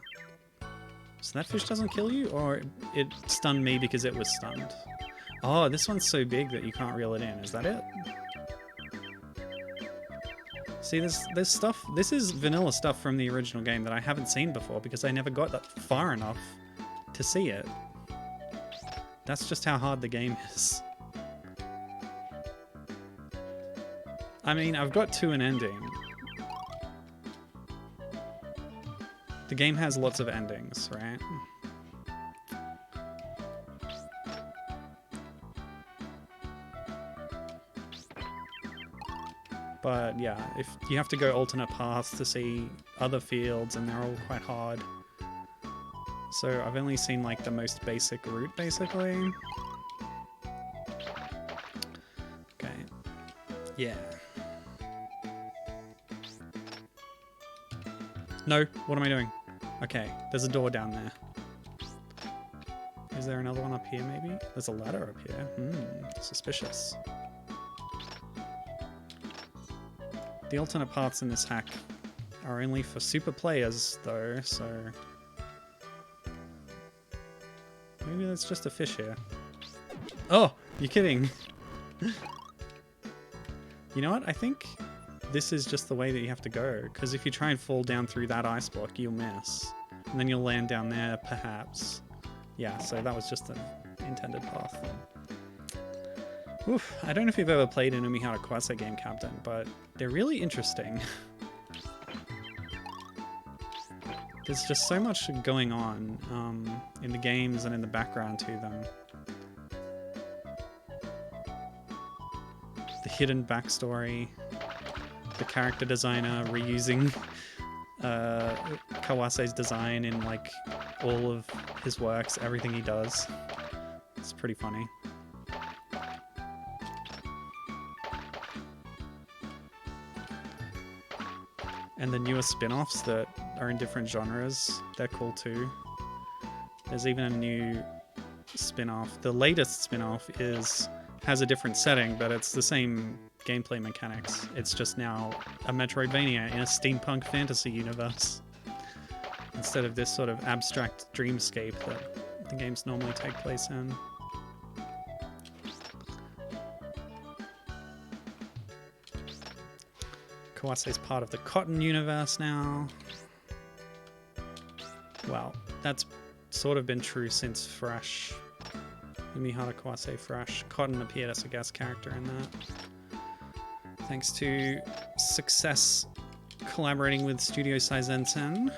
[SPEAKER 1] So that fish doesn't kill you, or it stunned me because it was stunned? Oh, this one's so big that you can't reel it in. Is that it? See, there's stuff... This is vanilla stuff from the original game that I haven't seen before because I never got that far enough to see it. That's just how hard the game is. I mean, I've got to an ending. The game has lots of endings, right? But yeah, if you have to go alternate paths to see other fields, and they're all quite hard. So I've only seen like the most basic route, basically. Okay. Yeah. No, what am I doing? Okay, there's a door down there. Is there another one up here, maybe? There's a ladder up here. Suspicious. The alternate paths in this hack are only for super players, though, so... Maybe there's just a fish here. Oh, you're kidding. You know what? I think this is just the way that you have to go, because if you try and fall down through that ice block, you'll miss. And then you'll land down there, perhaps. Yeah, so that was just the intended path. Oof, I don't know if you've ever played an Umihara Kawase game, Captain, but they're really interesting. There's just so much going on in the games and in the background to them. The hidden backstory, the character designer reusing Kawase's design in like all of his works, everything he does. It's pretty funny. And the newer spin-offs that are in different genres, they're cool too. There's even a new spin-off. The latest spin-off has a different setting, but it's the same gameplay mechanics. It's just now a Metroidvania in a steampunk fantasy universe, instead of this sort of abstract dreamscape that the games normally take place in. Kawase's part of the Cotton universe now. Well, that's sort of been true since Fresh. Umihara Kawase Fresh. Cotton appeared as a guest character in that. Thanks to success collaborating with Studio Saizensen,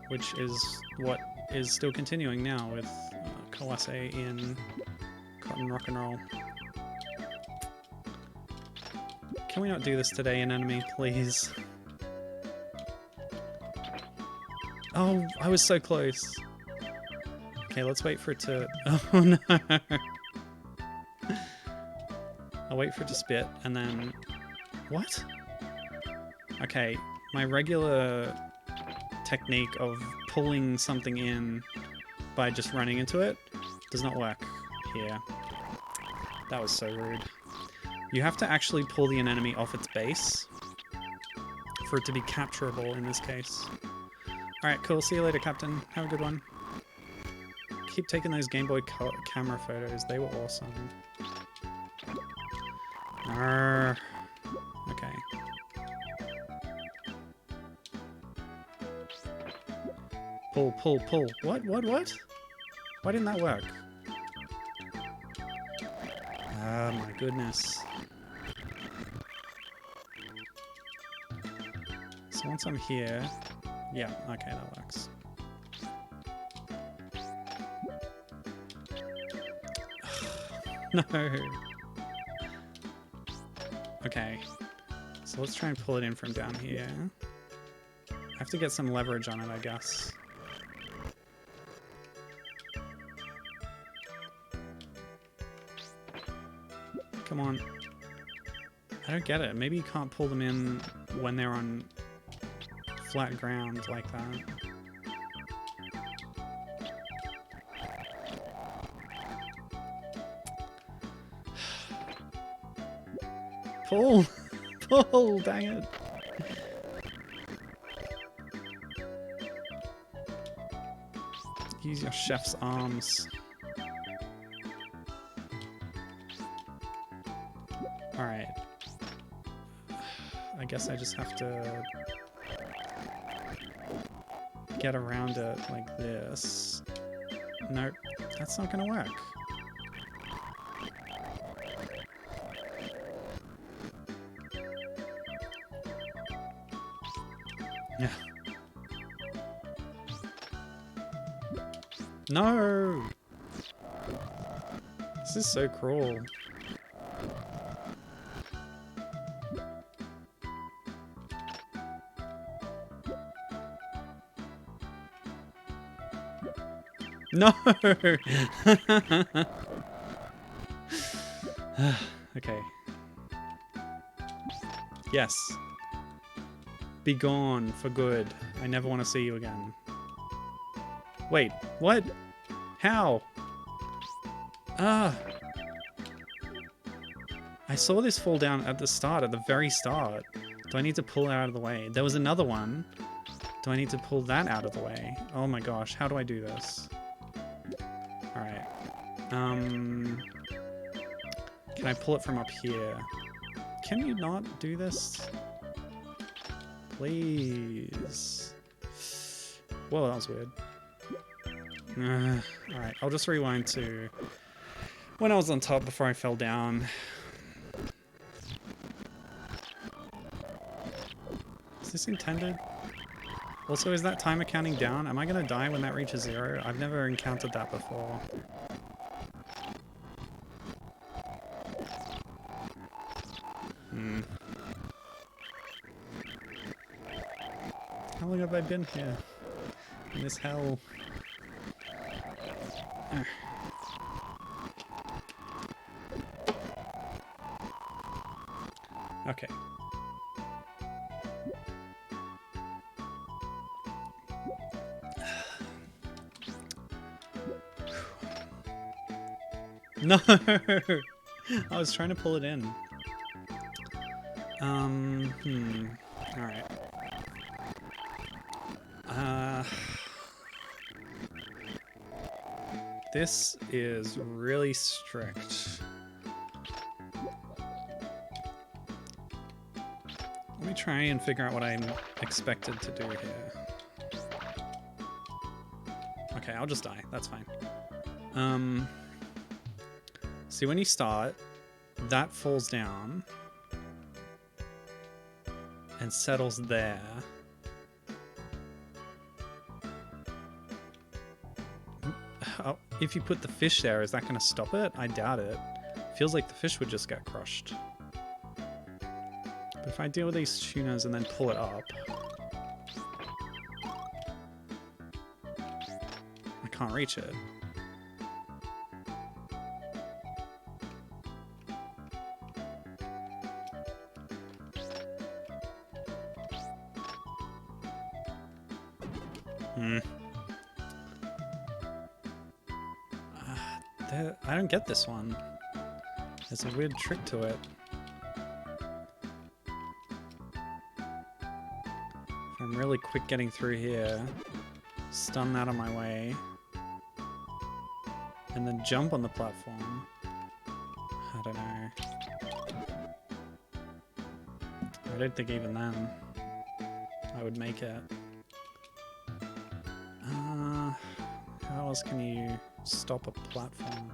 [SPEAKER 1] which is what is still continuing now with Kawase in Cotton Rock and Roll. Can we not do this today, Anemone, please? Oh, I was so close. Okay, let's wait for it to... Oh no! I'll wait for it to spit, and then... What? Okay, my regular technique of pulling something in by just running into it does not work here. That was so rude. You have to actually pull the anemone off its base for it to be capturable in this case. Alright, cool. See you later, Captain. Have a good one. Keep taking those Game Boy camera photos. They were awesome. Arrgh. Okay. Pull, pull, pull. What? What? What? Why didn't that work? Ah, my goodness. So once I'm here... Yeah, okay, that works. No. Okay. So let's try and pull it in from down here. I have to get some leverage on it, I guess. Come on. I don't get it. Maybe you can't pull them in when they're on flat ground like that. Pull! Pull! Dang it! Use your chef's arms. Alright. I guess I just have to get around it like this. Nope, that's not gonna work. Yeah. No! This is so cruel. No! Okay. Yes. Be gone for good. I never want to see you again. Wait, what? How? Ah. I saw this fall down at the start, at the very start. Do I need to pull it out of the way? There was another one. Do I need to pull that out of the way? Oh my gosh, how do I do this? Alright. Can I pull it from up here? Can you not do this? Please. Whoa, that was weird. Alright, I'll just rewind to when I was on top before I fell down. Is this intended? Also, is that timer counting down? Am I gonna die when that reaches 0? I've never encountered that before. How long have I been here? In this hell? Okay. No! I was trying to pull it in. Alright. This is really strict. Let me try and figure out what I'm expected to do here. Okay, I'll just die. That's fine. See, when you start, that falls down and settles there. Oh, if you put the fish there, is that going to stop it? I doubt it. Feels like the fish would just get crushed. But if I deal with these tunas and then pull it up, I can't reach it. I don't get this one. There's a weird trick to it. If I'm really quick getting through here, stun that on my way, and then jump on the platform. I don't know. I don't think even then I would make it. else can you stop a platform?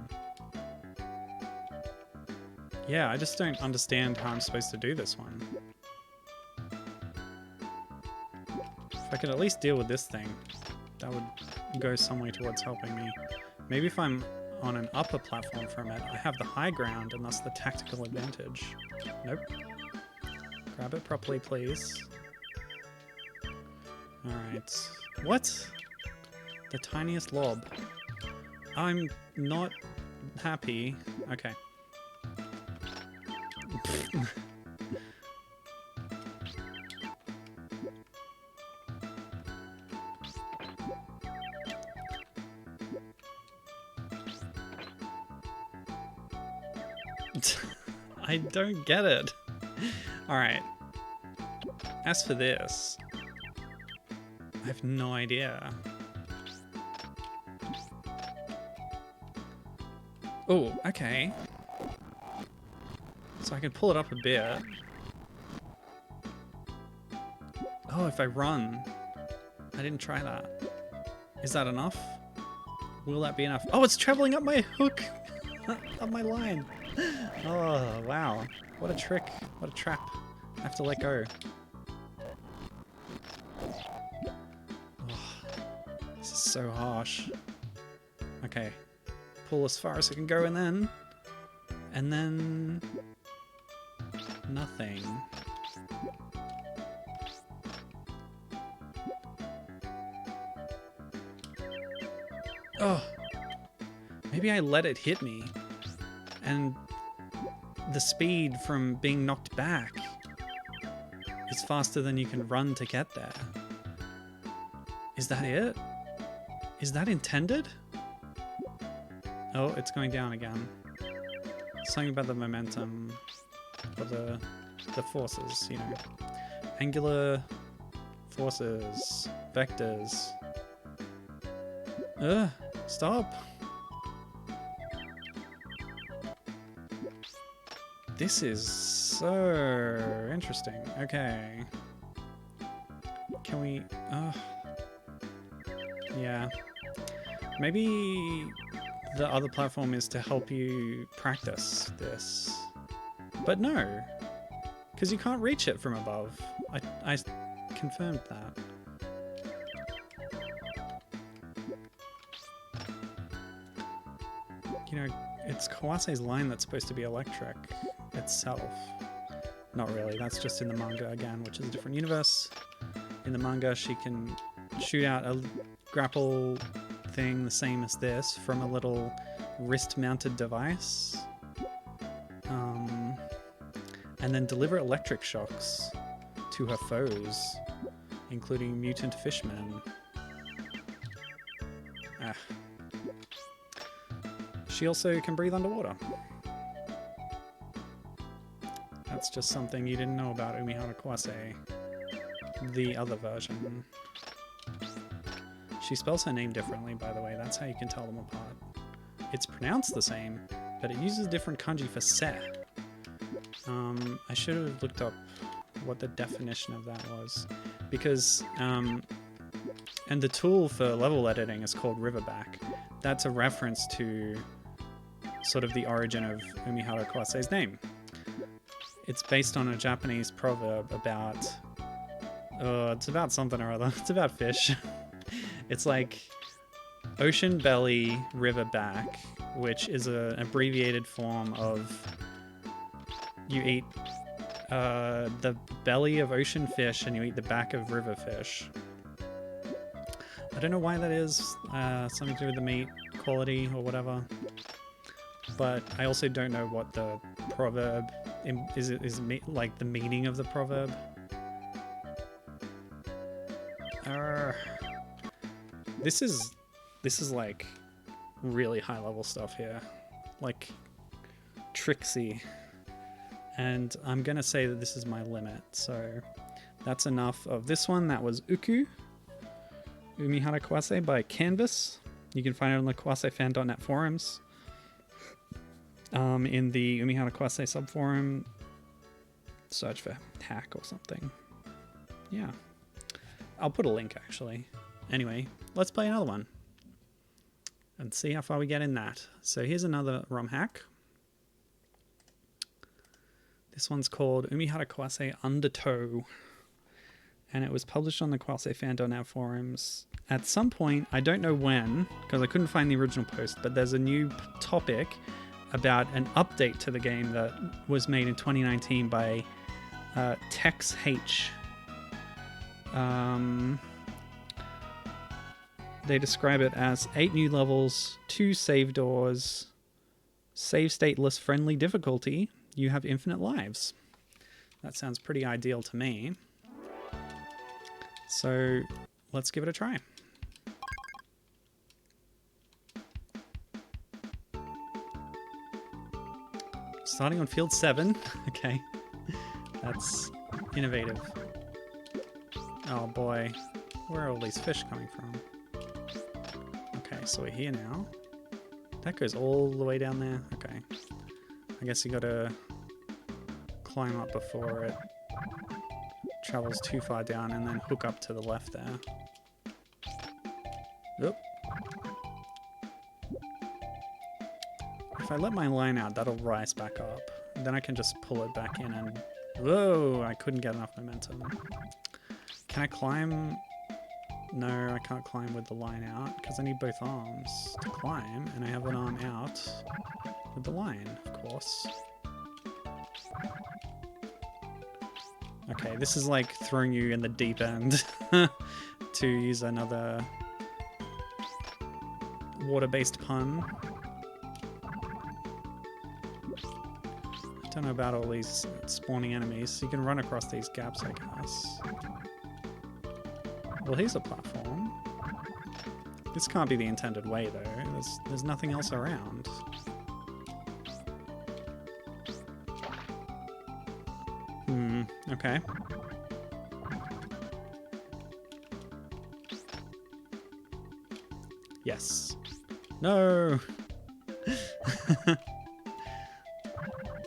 [SPEAKER 1] Yeah, I just don't understand how I'm supposed to do this one. If I could at least deal with this thing, that would go some way towards helping me. Maybe if I'm on an upper platform for a minute, I have the high ground and thus the tactical advantage. Nope. Grab it properly, please. Alright. What? The tiniest lob. I'm not happy. Okay. I don't get it. Alright. As for this, I have no idea. Oh, okay. So I can pull it up a bit. Oh, if I run. I didn't try that. Is that enough? Will that be enough? Oh, it's traveling up my hook! Up my line! Oh, wow. What a trick. What a trap. I have to let go. Oh, this is so harsh. Okay. Pull as far as I can go and then... nothing. Oh! Maybe I let it hit me. And the speed from being knocked back is faster than you can run to get there. Is that it? Is that intended? Oh, it's going down again. Something about the momentum or the forces, you know. Angular forces, vectors. Ugh, stop. This is so interesting. Okay. Can we... yeah. Maybe the other platform is to help you practice this. But no. Because you can't reach it from above. I confirmed that. You know, it's Kawase's line that's supposed to be electric itself. Not really, that's just in the manga again, which is a different universe. In the manga, she can shoot out a grapple thing the same as this from a little wrist-mounted device. And then deliver electric shocks to her foes, including mutant fishmen. Ah. She also can breathe underwater. That's just something you didn't know about Umihara Kawase, the other version. She spells her name differently, by the way. That's how you can tell them apart. It's pronounced the same, but it uses different kanji for se. I should have looked up what the definition of that was, because and the tool for level editing is called Riverback. That's a reference to sort of the origin of Umihara Kawase's name. It's based on a Japanese proverb about... it's about something or other. It's about fish. It's like ocean belly, river back, which is an abbreviated form of you eat the belly of ocean fish and you eat the back of river fish. I don't know why that is. Something to do with the meat quality or whatever. But I also don't know what the proverb is like the meaning of the proverb. This is like really high level stuff here, like tricksy, and I'm gonna say that this is my limit. So that's enough of this one. That was Uku Umihara Kawase by Canvas. You can find it on the kawasefan.net forums. In the Umihara Kawase subforum, search for hack or something. Yeah. I'll put a link, actually. Anyway, let's play another one. and see how far we get in that. So here's another ROM hack. This one's called Umihara Kawase Undertow, and it was published on the Kawase-flavoured forums at some point. I don't know when, because I couldn't find the original post, but there's a new topic about an update to the game that was made in 2019 by texh. They describe it as 8 new levels, 2 save doors, save stateless friendly difficulty. You have infinite lives. That sounds pretty ideal to me. So let's give it a try. Starting on field 7. Okay. That's innovative. Oh boy. Where are all these fish coming from? Okay, so we're here now. That goes all the way down there. Okay. I guess you gotta climb up before it travels too far down and then hook up to the left there. Oop. If I let my line out, that'll rise back up. Then I can just pull it back in and... Whoa! I couldn't get enough momentum. Can I climb? No, I can't climb with the line out because I need both arms to climb, and I have an arm out with the line, of course. Okay, this is like throwing you in the deep end to use another water-based pun. I don't know about all these spawning enemies. You can run across these gaps, I guess. Well, here's a platform. This can't be the intended way, though. There's nothing else around. Okay. Yes. No!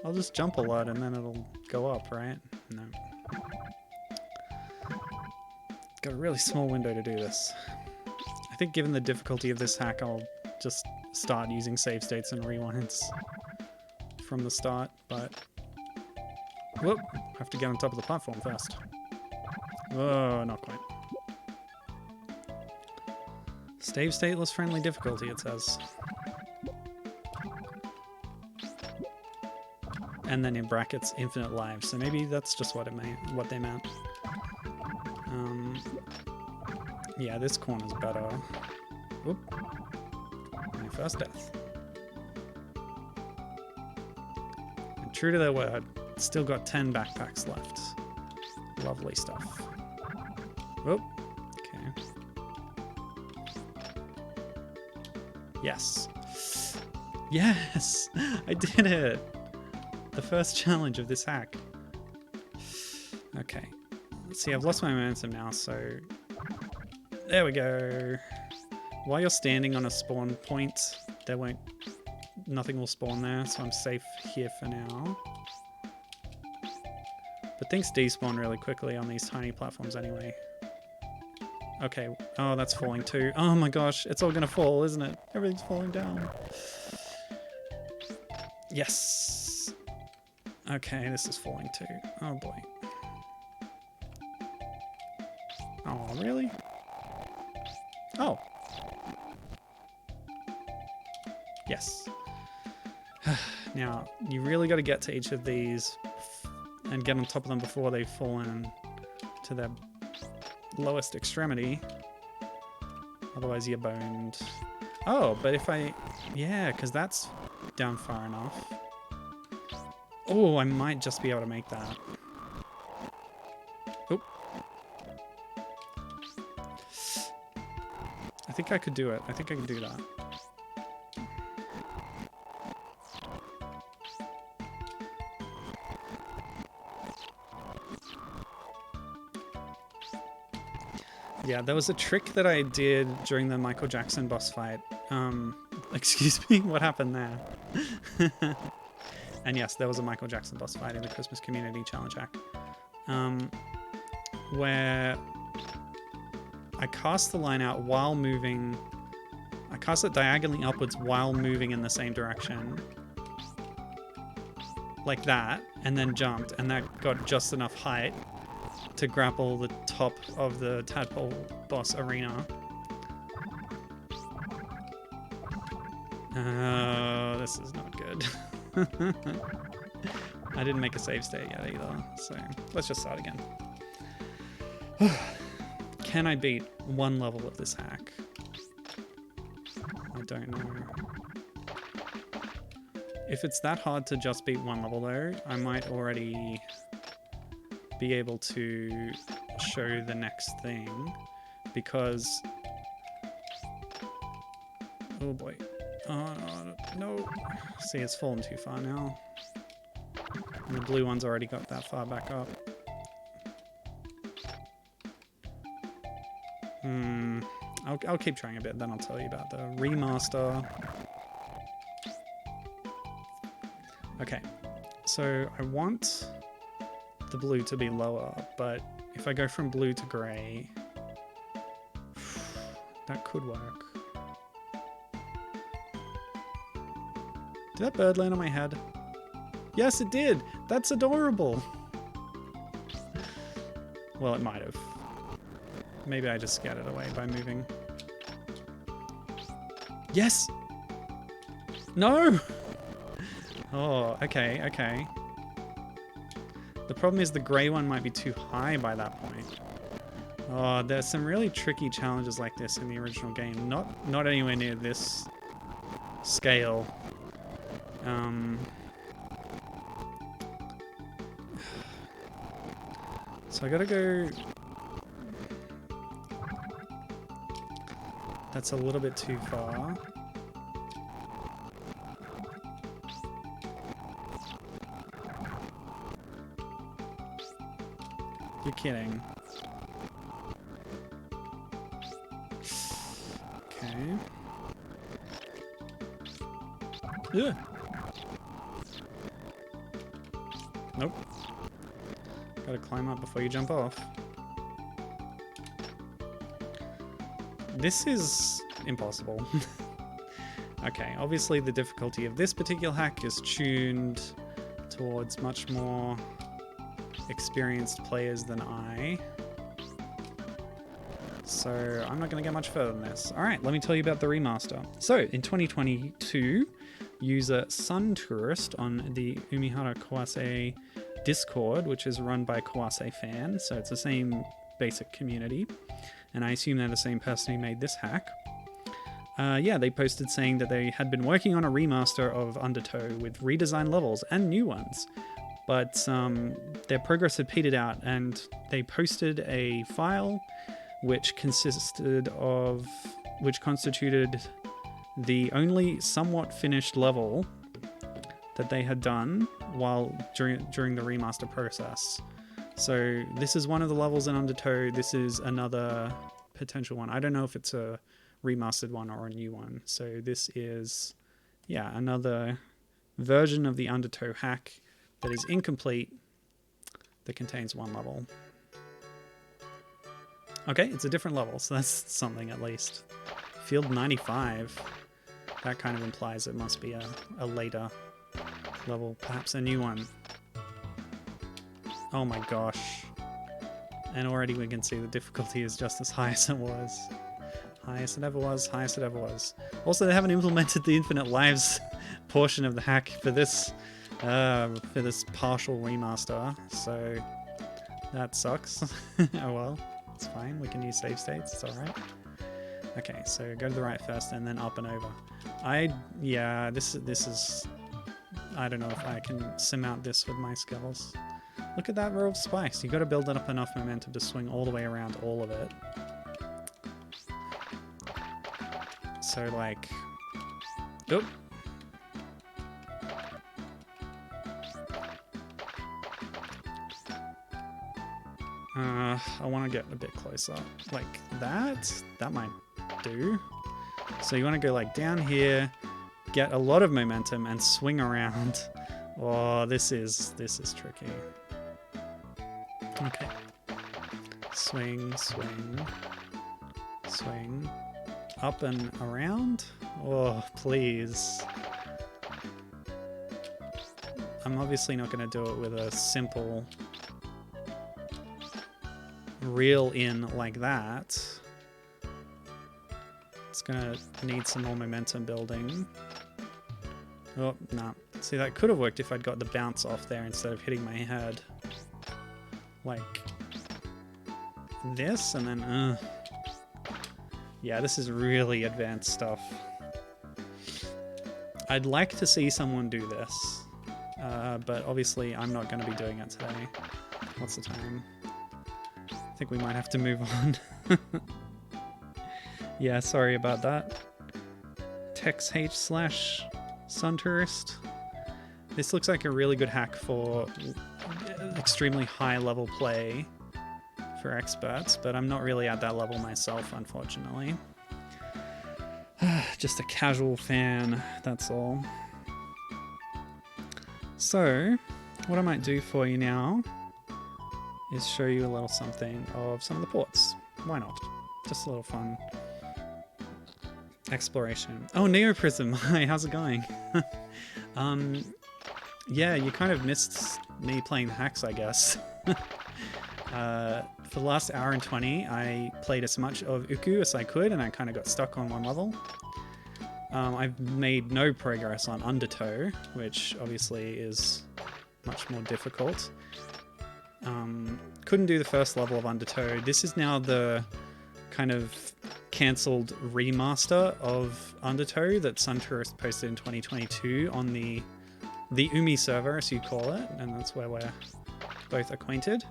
[SPEAKER 1] I'll just jump a lot and then it'll go up, right? No. Got a really small window to do this. I think given the difficulty of this hack, I'll just start using save states and rewinds from the start, but... Whoop! I have to get on top of the platform first. Oh, not quite. Save stateless friendly difficulty, it says. And then in brackets, infinite lives. So maybe that's just what they meant. Yeah, this corner's better. Whoop. My first death. And true to their word, still got 10 backpacks left. Lovely stuff. Whoop. Okay. Yes. Yes! I did it! The first challenge of this hack. Okay. Let's see, I've lost my momentum now, so... There we go. While you're standing on a spawn point, nothing will spawn there, so I'm safe here for now. But things despawn really quickly on these tiny platforms anyway. Okay. Oh, that's falling too. Oh my gosh, it's all gonna fall, isn't it? Everything's falling down. Yes. Okay, this is falling too. Oh boy. Oh, really? Oh. Yes. Now, you really got to get to each of these and get on top of them before they've fallen to their lowest extremity. Otherwise, you're boned. Oh, but if I... Yeah, because that's down far enough. Oh, I might just be able to make that. Oop. I think I could do it. I think I can do that. Yeah, there was a trick that I did during the Michael Jackson boss fight. Excuse me, what happened there? And yes, there was a Michael Jackson boss fight in the Christmas Community Challenge hack. Where I cast the line out while moving. I cast it diagonally upwards while moving in the same direction. Like that, and then jumped, and that got just enough height to grapple the top of the tadpole boss arena. This is not good. I didn't make a save state yet either, so let's just start again. Can I beat one level of this hack? I don't know. If it's that hard to just beat one level though, I might already be able to show the next thing, because... Oh boy. No. See, it's fallen too far now. And the blue one's already got that far back up. I'll keep trying a bit, then I'll tell you about the remaster. Okay, so I want the blue to be lower, but if I go from blue to grey, that could work. Did that bird land on my head? Yes, it did! That's adorable! Well, it might have. Maybe I just scared it away by moving. Yes! No! Oh, okay, okay. The problem is the grey one might be too high by that point. Oh, there's some really tricky challenges like this in the original game. Not anywhere near this scale. So I gotta go... That's a little bit too far. You're kidding. Okay. Ugh. Nope. Gotta climb up before you jump off. This is impossible. Okay, obviously the difficulty of this particular hack is tuned towards much more experienced players than I. So I'm not going to get much further than this. Alright, let me tell you about the remaster. So in 2022, user Sun Tourist on the Umihara Kawase Discord, which is run by Kawase fans, so it's the same basic community, and I assume they're the same person who made this hack. Yeah, they posted saying that they had been working on a remaster of Undertow with redesigned levels and new ones, but their progress had petered out, and they posted a file which constituted the only somewhat finished level that they had done while during the remaster process. So this is one of the levels in Undertow. This is another potential one. I don't know if it's a remastered one or a new one. So this is, yeah, another version of the Undertow hack that is incomplete, that contains one level. Okay, it's a different level, so that's something at least. Field 95. That kind of implies it must be a later level, perhaps a new one. Oh my gosh. And already we can see the difficulty is just as high as it was. Highest it ever was, highest it ever was. Also, they haven't implemented the infinite lives portion of the hack for this partial remaster, so that sucks. Oh well, it's fine. We can use save states, it's alright. Okay, so go to the right first and then up and over. Yeah, this is... I don't know if I can surmount this with my skills. Look at that row of spikes. You got to build up enough momentum to swing all the way around all of it. So like... Oop. I want to get a bit closer. Like that? That might do. So you want to go like down here, get a lot of momentum and swing around. Oh, this is tricky. Okay. Swing, swing, swing. up and around? Oh, please. I'm obviously not going to do it with a simple reel in like that. It's going to need some more momentum building. Oh, no. See, that could have worked if I'd got the bounce off there instead of hitting my head. Like this, and then, yeah, this is really advanced stuff. I'd like to see someone do this, but obviously I'm not going to be doing it today. What's the time? I think we might have to move on. Yeah, sorry about that. texh / suntourist. This looks like a really good hack for extremely high level play for experts, but I'm not really at that level myself, unfortunately. Just a casual fan, that's all. So, what I might do for you now is show you a little something of some of the ports. Why not? Just a little fun exploration. Oh, Neoprism! Hi, how's it going? Yeah, you kind of missed me playing the hacks, I guess. For the last hour and 20, I played as much of Uku as I could, and I kind of got stuck on one level. I've made no progress on Undertow, which obviously is much more difficult. Couldn't do the first level of Undertow. This is now the kind of cancelled remaster of Undertow that Suntourist posted in 2022 on the Umi server, as you call it, and that's where we're both acquainted.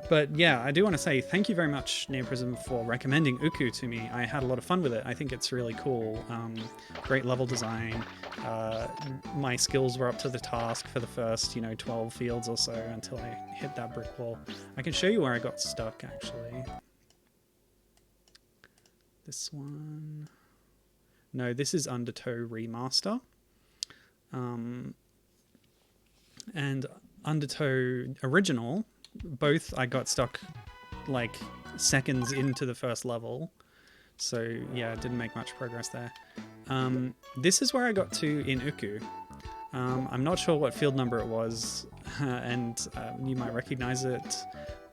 [SPEAKER 1] But yeah, I do want to say thank you very much, Neoprism, for recommending Uku to me. I had a lot of fun with it. I think it's really cool. Great level design. My skills were up to the task for the first, 12 fields or so until I hit that brick wall. I can show you where I got stuck, actually. This one. No, this is Undertow Remaster. And Undertow Original, both I got stuck like seconds into the first level. So yeah, didn't make much progress there. This is where I got to in Uku. I'm not sure what field number it was, and you might recognize it,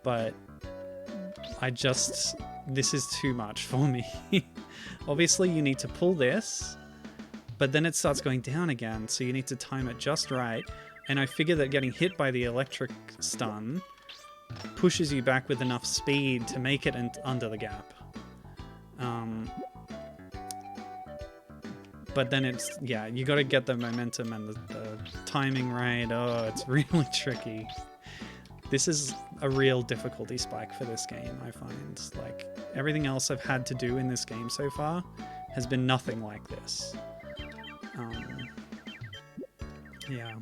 [SPEAKER 1] but this is too much for me. Obviously you need to pull this, but then it starts going down again, so you need to time it just right. And I figure that getting hit by the electric stun pushes you back with enough speed to make it under the gap. But then you got to get the momentum and the timing right. Oh, it's really tricky. This is a real difficulty spike for this game, I find. Like, everything else I've had to do in this game so far has been nothing like this. Yeah.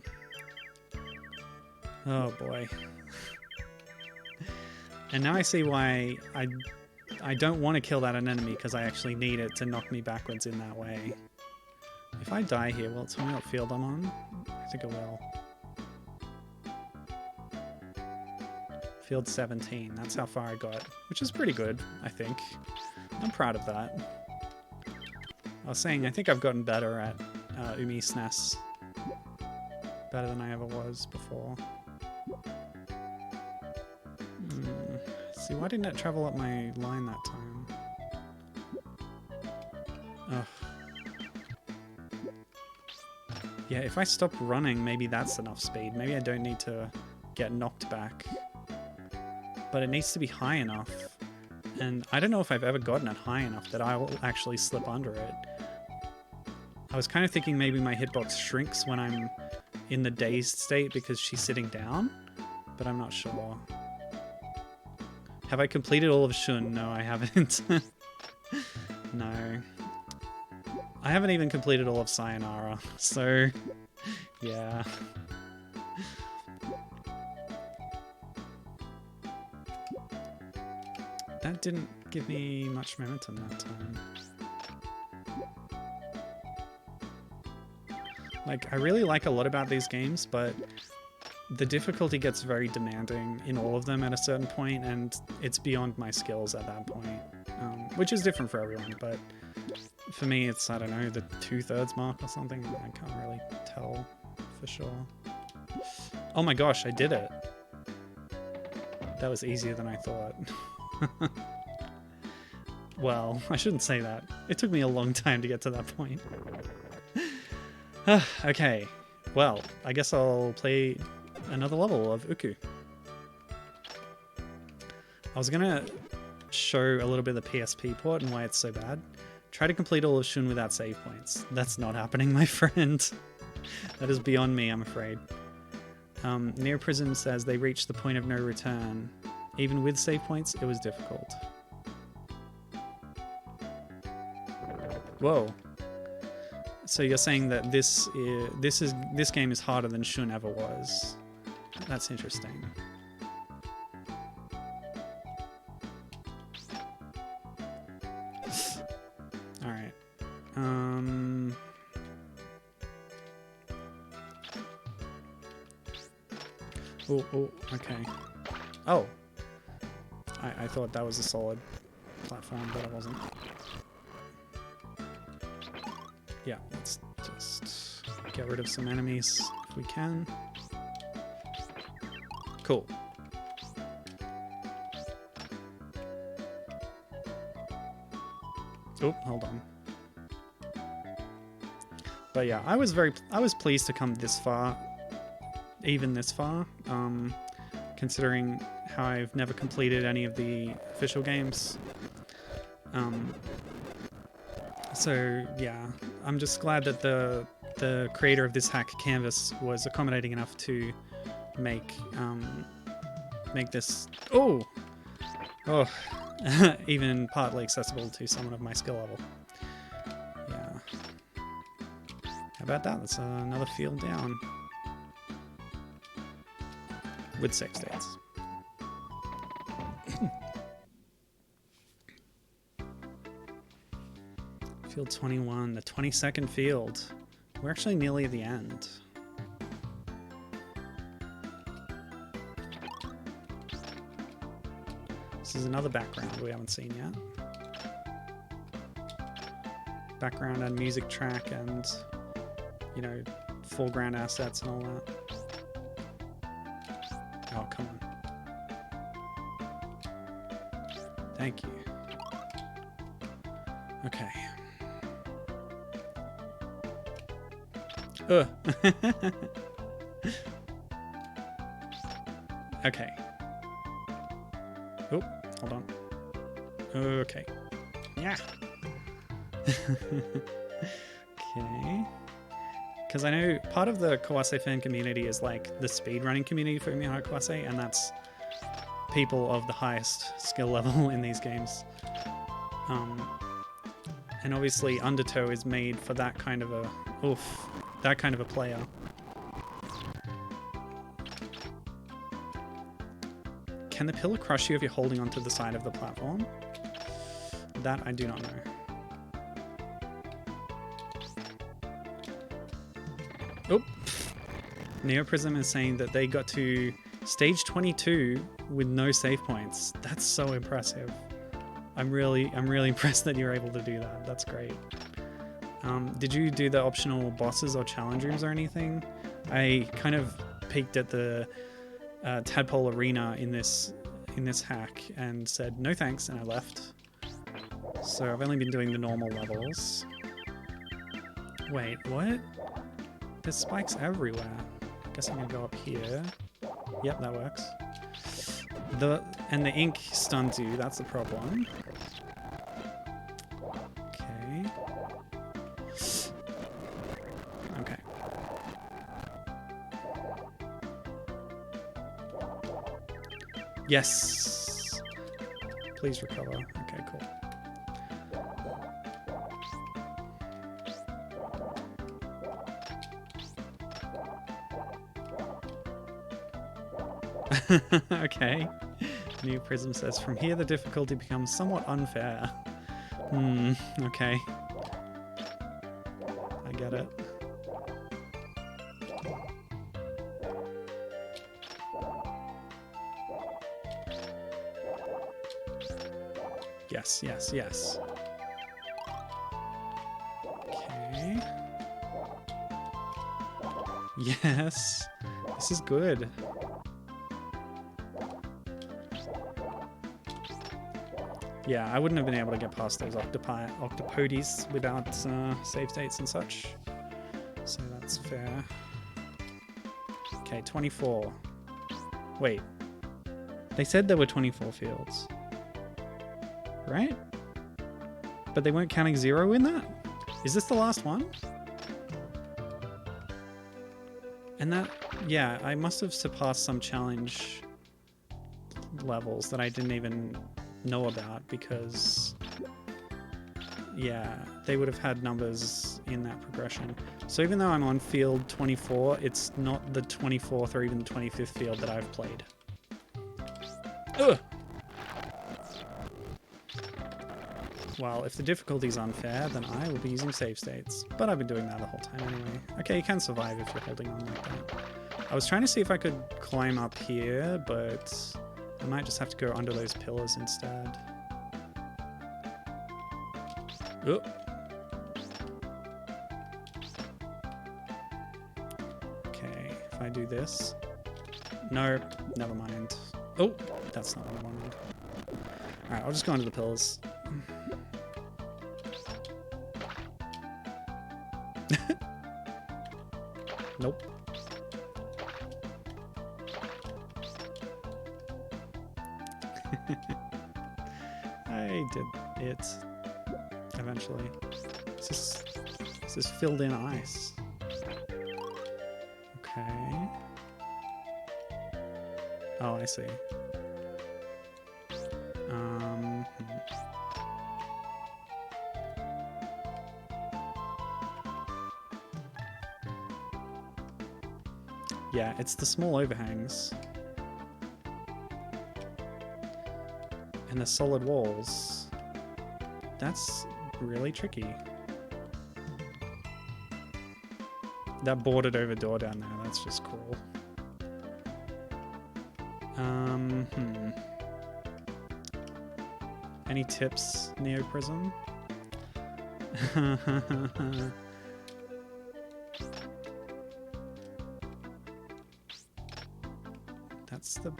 [SPEAKER 1] Oh boy. And now I see why I don't want to kill that enemy, because I actually need it to knock me backwards in that way. If I die here, will it tell me what field I'm on? I think it will. Field 17, that's how far I got, which is pretty good, I think. I'm proud of that. I was saying, I think I've gotten better at Umi SNES. Better than I ever was before. See, why didn't it travel up my line that time? Ugh. Yeah, if I stop running, maybe that's enough speed. Maybe I don't need to get knocked back. But it needs to be high enough. And I don't know if I've ever gotten it high enough that I will actually slip under it. I was kind of thinking maybe my hitbox shrinks when I'm in the dazed state because she's sitting down, but I'm not sure. Have I completed all of Shun? No, I haven't. No. I haven't even completed all of Sayonara, so yeah. That didn't give me much momentum that time. Like, I really like a lot about these games, but the difficulty gets very demanding in all of them at a certain point, and it's beyond my skills at that point, which is different for everyone, but for me it's, I don't know, the 2/3 mark or something. I can't really tell for sure. Oh my gosh, I did it. That was easier than I thought. Well, I shouldn't say that. It took me a long time to get to that point. Okay, well, I guess I'll play another level of Uku. I was gonna show a little bit of the PSP port and why it's so bad. Try to complete all of Shun without save points. That's not happening, my friend. That is beyond me, I'm afraid. Neoprism says they reached the point of no return. Even with save points, it was difficult. Whoa. So you're saying that this game is harder than Shun ever was. That's interesting. All right. Oh, okay. Oh. I thought that was a solid platform, but it wasn't. Yeah, let's just get rid of some enemies if we can. Cool. Oh, hold on. But yeah, I was pleased to come this far, even this far, considering how I've never completed any of the official games. So yeah, I'm just glad that the creator of this hack, Canvas, was accommodating enough to make this even partly accessible to someone of my skill level. Yeah. How about that? That's another field down with save states. Field 21, the 22nd field. We're actually nearly at the end. This is another background we haven't seen yet. Background and music track and, you know, foreground assets and all that. Oh, come on. Thank you. Okay. Okay. Oh, hold on. Okay. Yeah. Okay. Because I know part of the Kawase fan community is like the speedrunning community for Umihara Kawase, and that's people of the highest skill level in these games. And obviously Undertow is made for that kind of a player. Can the pillar crush you if you're holding onto the side of the platform? That I do not know. Oh, Neoprism is saying that they got to stage 22 with no save points. That's so impressive. I'm really impressed that you're able to do that. That's great. Did you do the optional bosses or challenge rooms or anything? I kind of peeked at the tadpole arena in this hack and said no thanks, and I left. So I've only been doing the normal levels. Wait, what? There's spikes everywhere. I guess I'm gonna go up here. Yep, that works. And the ink stuns you, that's the problem. Okay. Okay. Yes! Please recover. Okay, cool. Okay. New Prism says, from here the difficulty becomes somewhat unfair. Okay. I get it. Yes, yes, yes. Okay. Yes. This is good. Yeah, I wouldn't have been able to get past those octopodes without save states and such. So that's fair. Okay, 24. Wait. They said there were 24 fields. Right? But they weren't counting 0 in that? Is this the last one? And that, yeah, I must have surpassed some challenge levels that I didn't even know about because, yeah, they would have had numbers in that progression. So even though I'm on field 24, it's not the 24th or even the 25th field that I've played. Ugh! Well, if the difficulty's unfair, then I will be using save states. But I've been doing that the whole time anyway. Okay, you can survive if you're holding on like that. I was trying to see if I could climb up here, but I might just have to go under those pillars instead. Oh. Okay, if I do this. Nope, never mind. Oh, that's not what I wanted. Alright, I'll just go under the pillars. Nope. I did it eventually. This is filled in ice. Okay. Oh, I see. Yeah, it's the small overhangs. And the solid walls. That's really tricky. That boarded over door down there, that's just cool. Any tips, Neoprism? That's the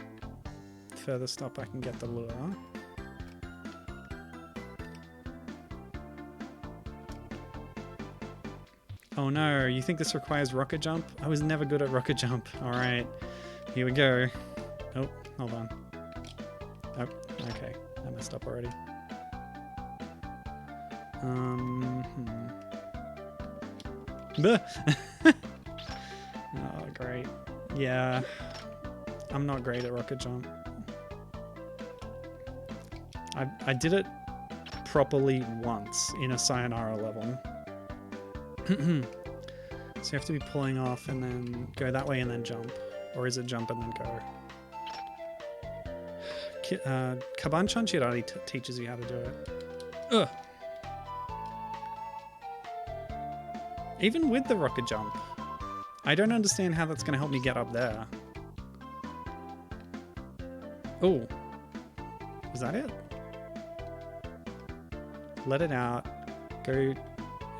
[SPEAKER 1] furthest up I can get the lure. Oh no, you think this requires rocket jump? I was never good at rocket jump. Alright, here we go. Oh, hold on. Oh, okay, I messed up already. Oh, great. Yeah, I'm not great at rocket jump. I did it properly once in a Sayonara level. So you have to be pulling off and then go that way and then jump. Or is it jump and then go? Kaban-chan Chirari teaches you how to do it. Ugh. Even with the rocket jump, I don't understand how that's going to help me get up there. Oh. Is that it? Let it out. Go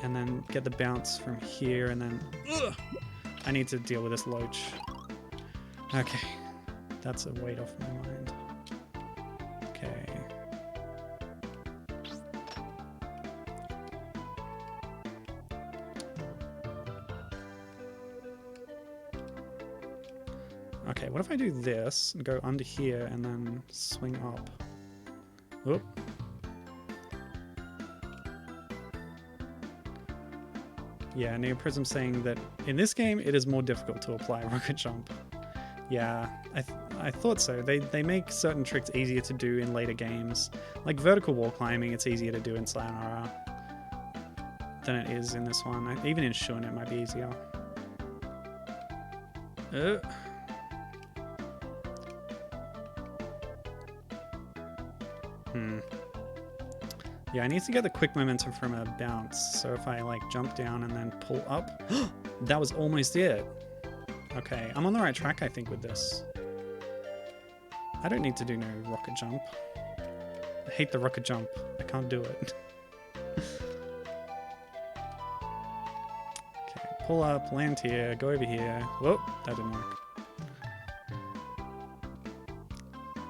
[SPEAKER 1] and then get the bounce from here and then... Ugh, I need to deal with this loach. Okay. That's a weight off my mind. Okay. Okay, what if I do this and go under here and then swing up? Oop. Yeah, Neoprism saying that in this game it is more difficult to apply rocket jump. Yeah, I thought so. They make certain tricks easier to do in later games. Like vertical wall climbing, it's easier to do in Sayonara than it is in this one. Even in Shun it might be easier. Yeah, I need to get the quick momentum from a bounce. So if I like jump down and then pull up, that was almost it. Okay, I'm on the right track, I think, with this. I don't need to do no rocket jump. I hate the rocket jump. I can't do it. Okay, pull up, land here, go over here. Whoop, that didn't work.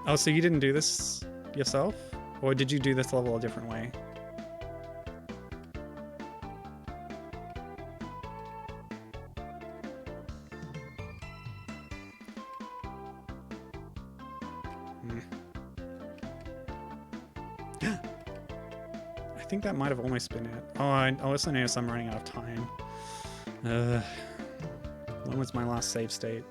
[SPEAKER 1] Oh, so you didn't do this yourself? Or did you do this level a different way? I think that might have almost been it. Oh, I also noticed I'm running out of time. When was my last save state?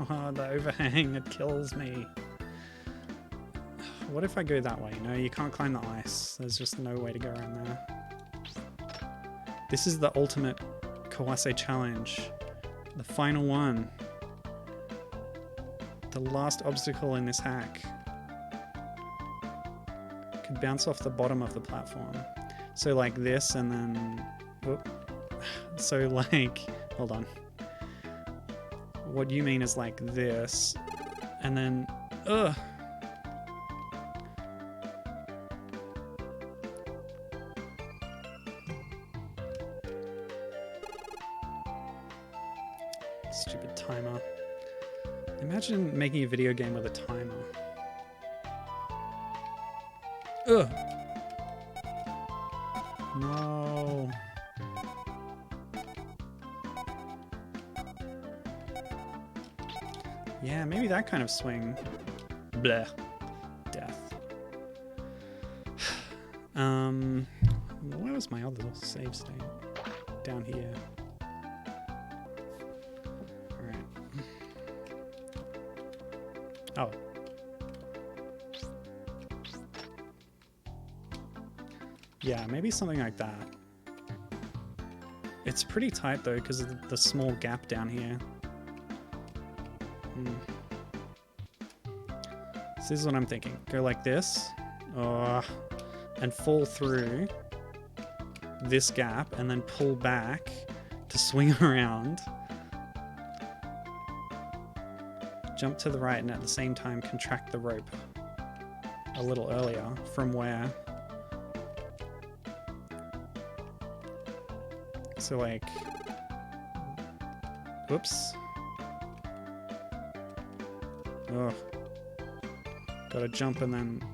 [SPEAKER 1] God, the overhang, it kills me. What if I go that way? No, you can't climb the ice. There's just no way to go around there. This is the ultimate Kawase challenge. The final one. The last obstacle in this hack. Could bounce off the bottom of the platform. So like this and then... Oh. So like... Hold on. What you mean is like this. And then... Ugh! Stupid timer. Imagine making a video game with a timer. Ugh! No. Yeah, maybe that kind of swing. Bleh. Death. Where was my other save state? Down here. Alright. Oh. Yeah, maybe something like that. It's pretty tight though because of the small gap down here. So this is what I'm thinking. Go like this. And fall through this gap and then pull back to swing around. Jump to the right and at the same time contract the rope a little earlier from where. So like, whoops. Ugh. Gotta jump and then...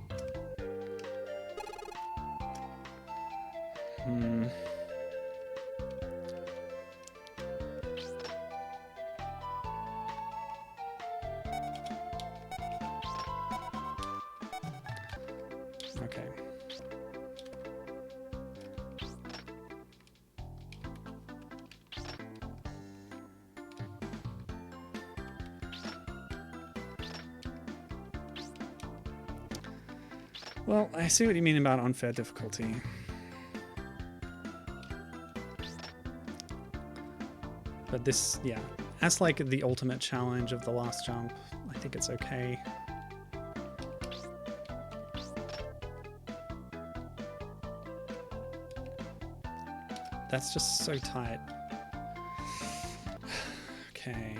[SPEAKER 1] Okay. Well, I see what you mean about unfair difficulty. But this, yeah, as like the ultimate challenge of the last jump, I think it's okay. That's just so tight. Okay.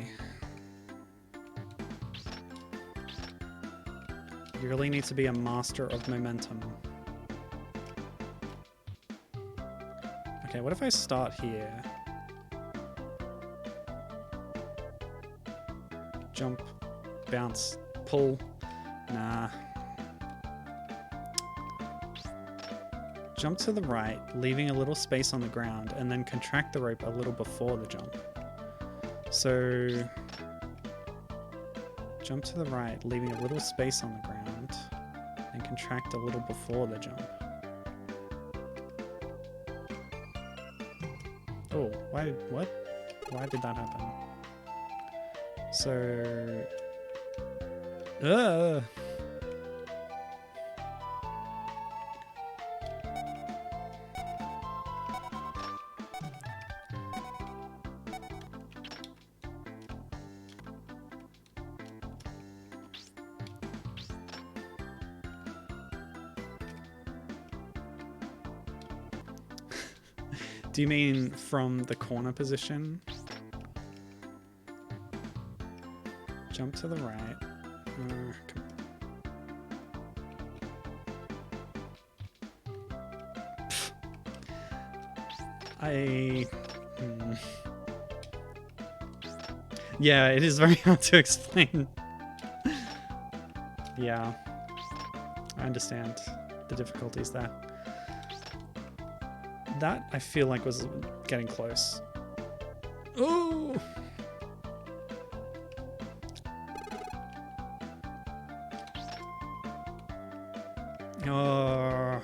[SPEAKER 1] You really need to be a master of momentum. Okay, what if I start here? Jump, bounce, pull. Nah. Jump to the right, leaving a little space on the ground, and then contract the rope a little before the jump. So, jump to the right, leaving a little space on the ground, and contract a little before the jump. Oh, why did that happen? So, do you mean from the corner position? Jump to the right. Come on. Yeah, it is very hard to explain. Yeah, I understand the difficulties there. That, I feel like, was getting close. Oh! Oh,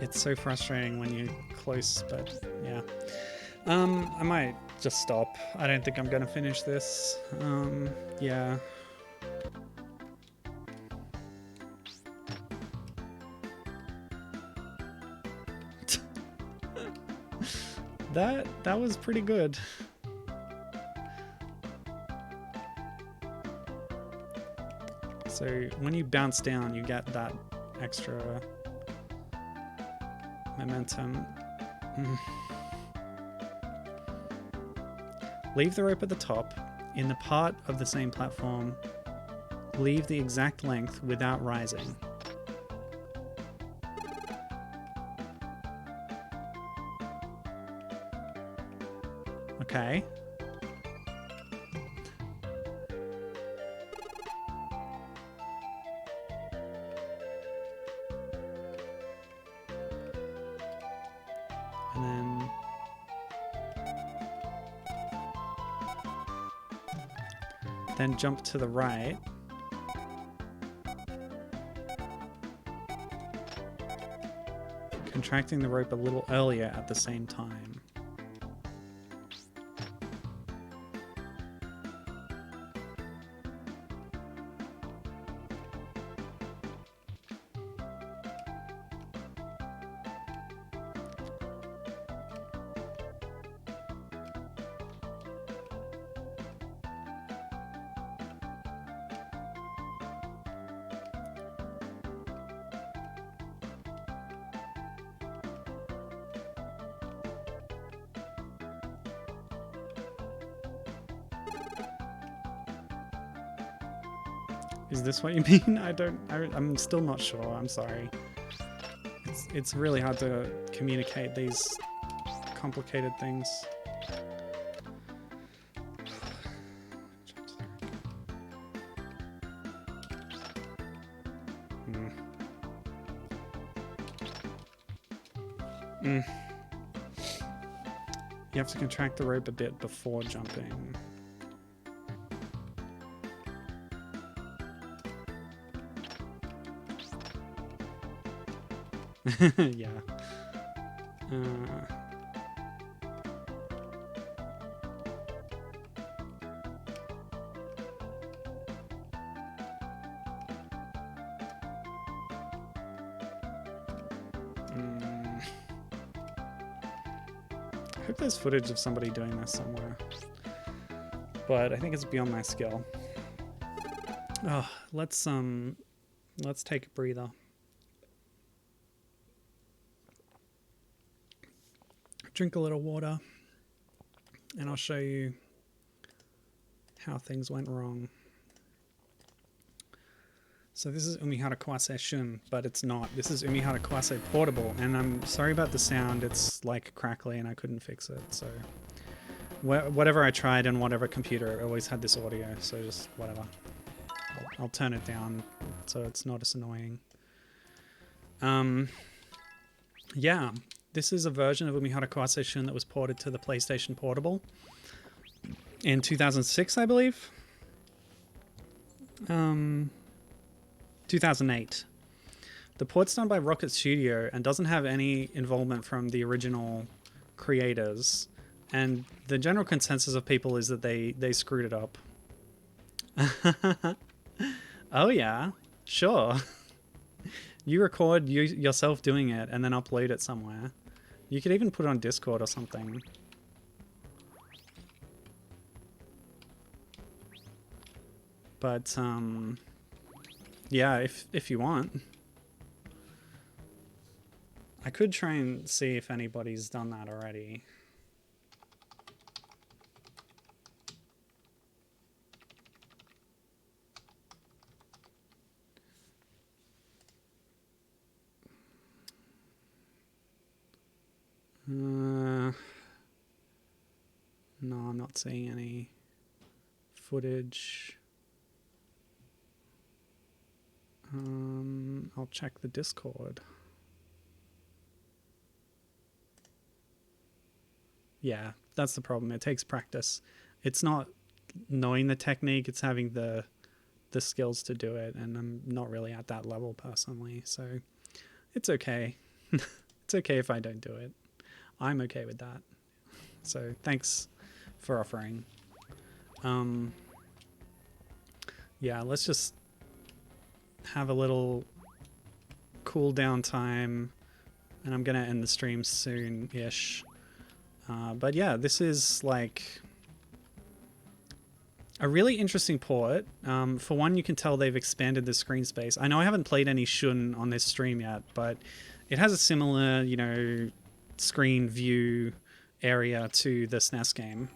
[SPEAKER 1] it's so frustrating when you're close, but yeah. I might just stop. I don't think I'm gonna finish this. Yeah. That was pretty good. So when you bounce down, you get that extra momentum. Leave the rope at the top. In the part of the same platform, leave the exact length without rising. Okay. And then jump to the right. Contracting the rope a little earlier at the same time. Is this what you mean? I'm still not sure. I'm sorry. It's really hard to communicate these complicated things. You have to contract the rope a bit before jumping. Yeah. I hope there's footage of somebody doing this somewhere, but I think it's beyond my skill. Oh, let's take a breather. Drink a little water, and I'll show you how things went wrong. So this is Umihara Kawase Shun, but it's not. This is Umihara Kawase Portable, and I'm sorry about the sound. It's like crackly, and I couldn't fix it. So whatever I tried and whatever computer, it always had this audio. So just whatever. I'll turn it down so it's not as annoying. Yeah. This is a version of Umihara Kawase Shun that was ported to the PlayStation Portable in 2006, I believe. 2008. The port's done by Rocket Studio and doesn't have any involvement from the original creators. And the general consensus of people is that they screwed it up. Oh yeah, sure. You record yourself doing it and then upload it somewhere. You could even put it on Discord or something. But, yeah, if you want. I could try and see if anybody's done that already. No, I'm not seeing any footage. I'll check the Discord. Yeah, that's the problem. It takes practice. It's not knowing the technique, it's having the skills to do it, and I'm not really at that level personally, so it's okay. It's okay if I don't do it. I'm okay with that. So thanks for offering. Yeah, let's just have a little cool down time, and I'm gonna end the stream soon-ish. But yeah, this is like a really interesting port. For one, you can tell they've expanded the screen space. I know I haven't played any Shun on this stream yet, but it has a similar, you know, screen view area to the SNES game.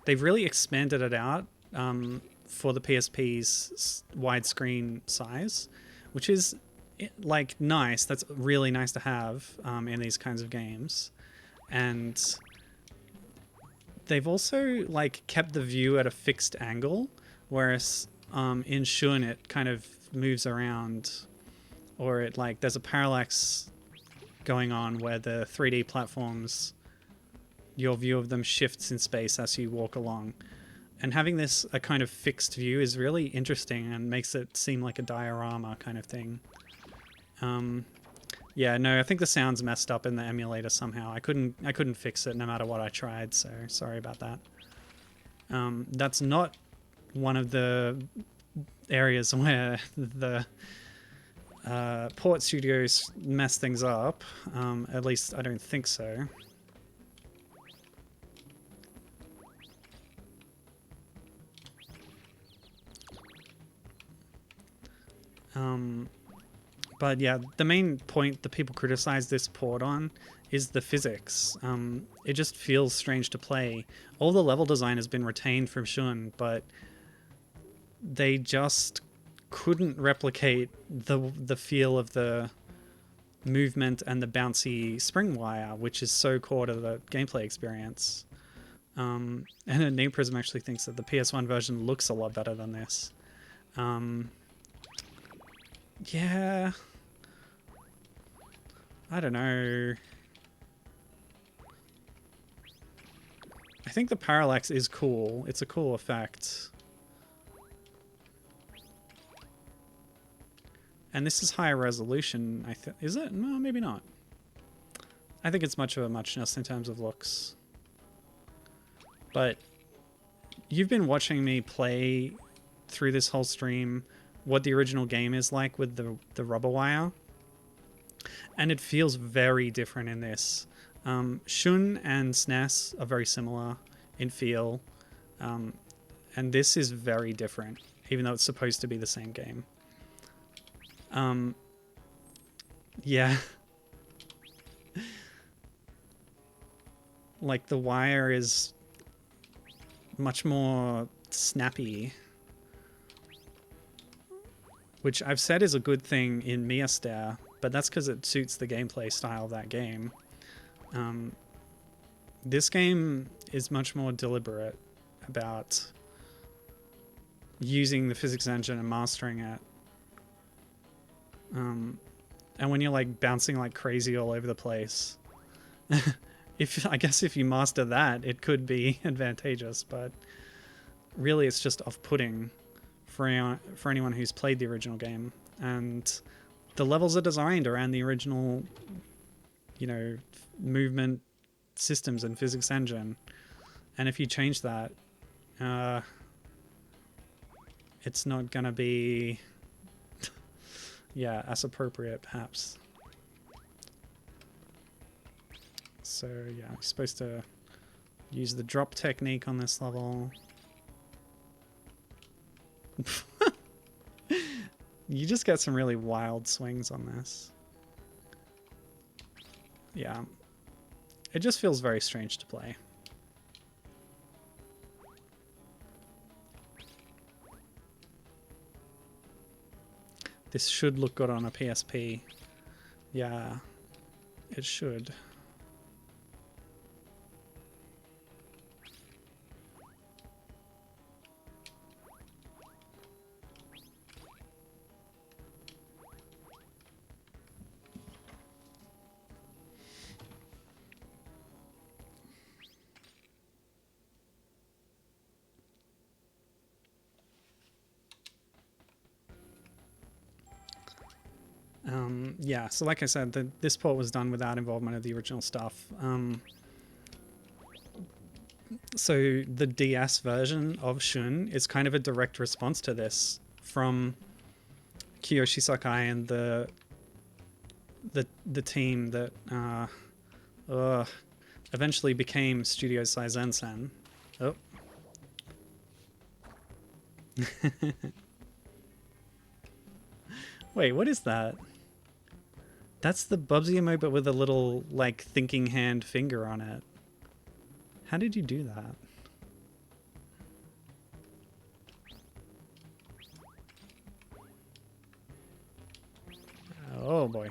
[SPEAKER 1] They've really expanded it out for the PSP's widescreen size, which is like nice. That's really nice to have in these kinds of games. And they've also like kept the view at a fixed angle, whereas in Shun it kind of moves around, or it like there's a parallax going on where the 3D platforms, your view of them shifts in space as you walk along. And having this a kind of fixed view is really interesting and makes it seem like a diorama kind of thing. Yeah, no, I think the sound's messed up in the emulator somehow. I couldn't fix it no matter what I tried, so sorry about that. That's not one of the areas where the port studios mess things up. At least I don't think so. But yeah, the main point that people criticize this port on is the physics. It just feels strange to play. All the level design has been retained from Shun, but they just couldn't replicate the feel of the movement and the bouncy spring wire, which is so core to the gameplay experience. And Name Prism actually thinks that the PS1 version looks a lot better than this. Yeah, I don't know. I think the parallax is cool. It's a cool effect. And this is higher resolution, I think. Is it? No, maybe not. I think it's much of a muchness in terms of looks. But you've been watching me play through this whole stream what the original game is like with the rubber wire. And it feels very different in this. Shun and SNES are very similar in feel. And this is very different, even though it's supposed to be the same game. Yeah. Like the wire is much more snappy, which I've said is a good thing in Miastare, but that's because it suits the gameplay style of that game. This game is much more deliberate about using the physics engine and mastering it. And when you're like bouncing like crazy all over the place, I guess if you master that, it could be advantageous, but really it's just off-putting for anyone who's played the original game. And the levels are designed around the original, you know, movement systems and physics engine. And if you change that, it's not gonna be yeah, as appropriate perhaps. So yeah, I'm supposed to use the drop technique on this level. You just get some really wild swings on this. Yeah. It just feels very strange to play. This should look good on a PSP. Yeah, it should. Yeah, so like I said, this port was done without involvement of the original stuff. So the DS version of Shun is kind of a direct response to this from Kiyoshi Sakai and the team that eventually became Studio Saizen-sen. Oh. Wait, what is that? That's the Bubsy emote, but with a little, like, thinking hand finger on it. How did you do that? Oh boy.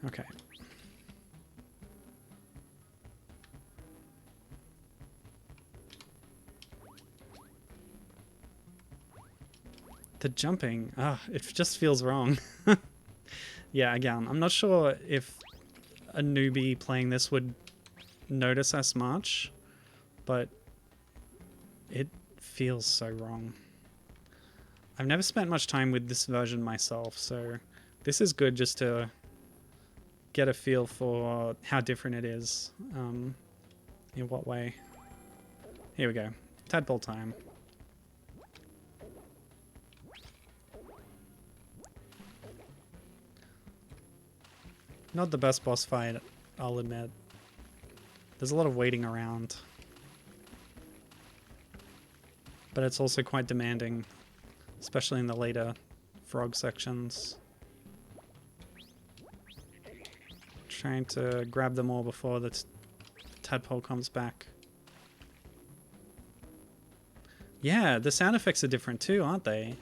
[SPEAKER 1] Okay. The jumping, it just feels wrong. Yeah, again, I'm not sure if a newbie playing this would notice as much, but it feels so wrong. I've never spent much time with this version myself, so this is good just to get a feel for how different it is. In what way? Here we go. Tadpole time. Not the best boss fight, I'll admit. There's a lot of waiting around. But it's also quite demanding, especially in the later frog sections. Trying to grab them all before the tadpole comes back. Yeah, the sound effects are different too, aren't they?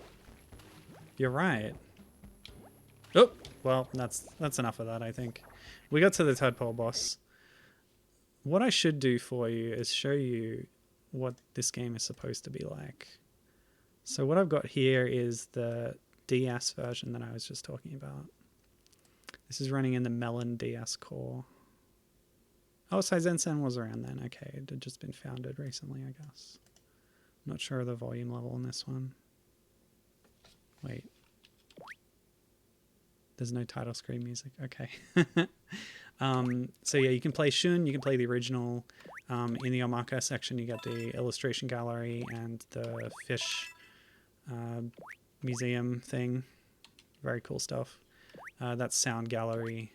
[SPEAKER 1] You're right. Oh, well, that's enough of that, I think. We got to the tadpole boss. What I should do for you is show you what this game is supposed to be like. So what I've got here is the DS version that I was just talking about. This is running in the Melon DS core. Oh, Saizen-sen was around then. Okay, it had just been founded recently, I guess. Not sure of the volume level on this one. Wait. There's no title screen music. Okay. So yeah, you can play Shun, you can play the original. In the Omaka section, you got the illustration gallery and the fish museum thing. Very cool stuff. That's sound gallery.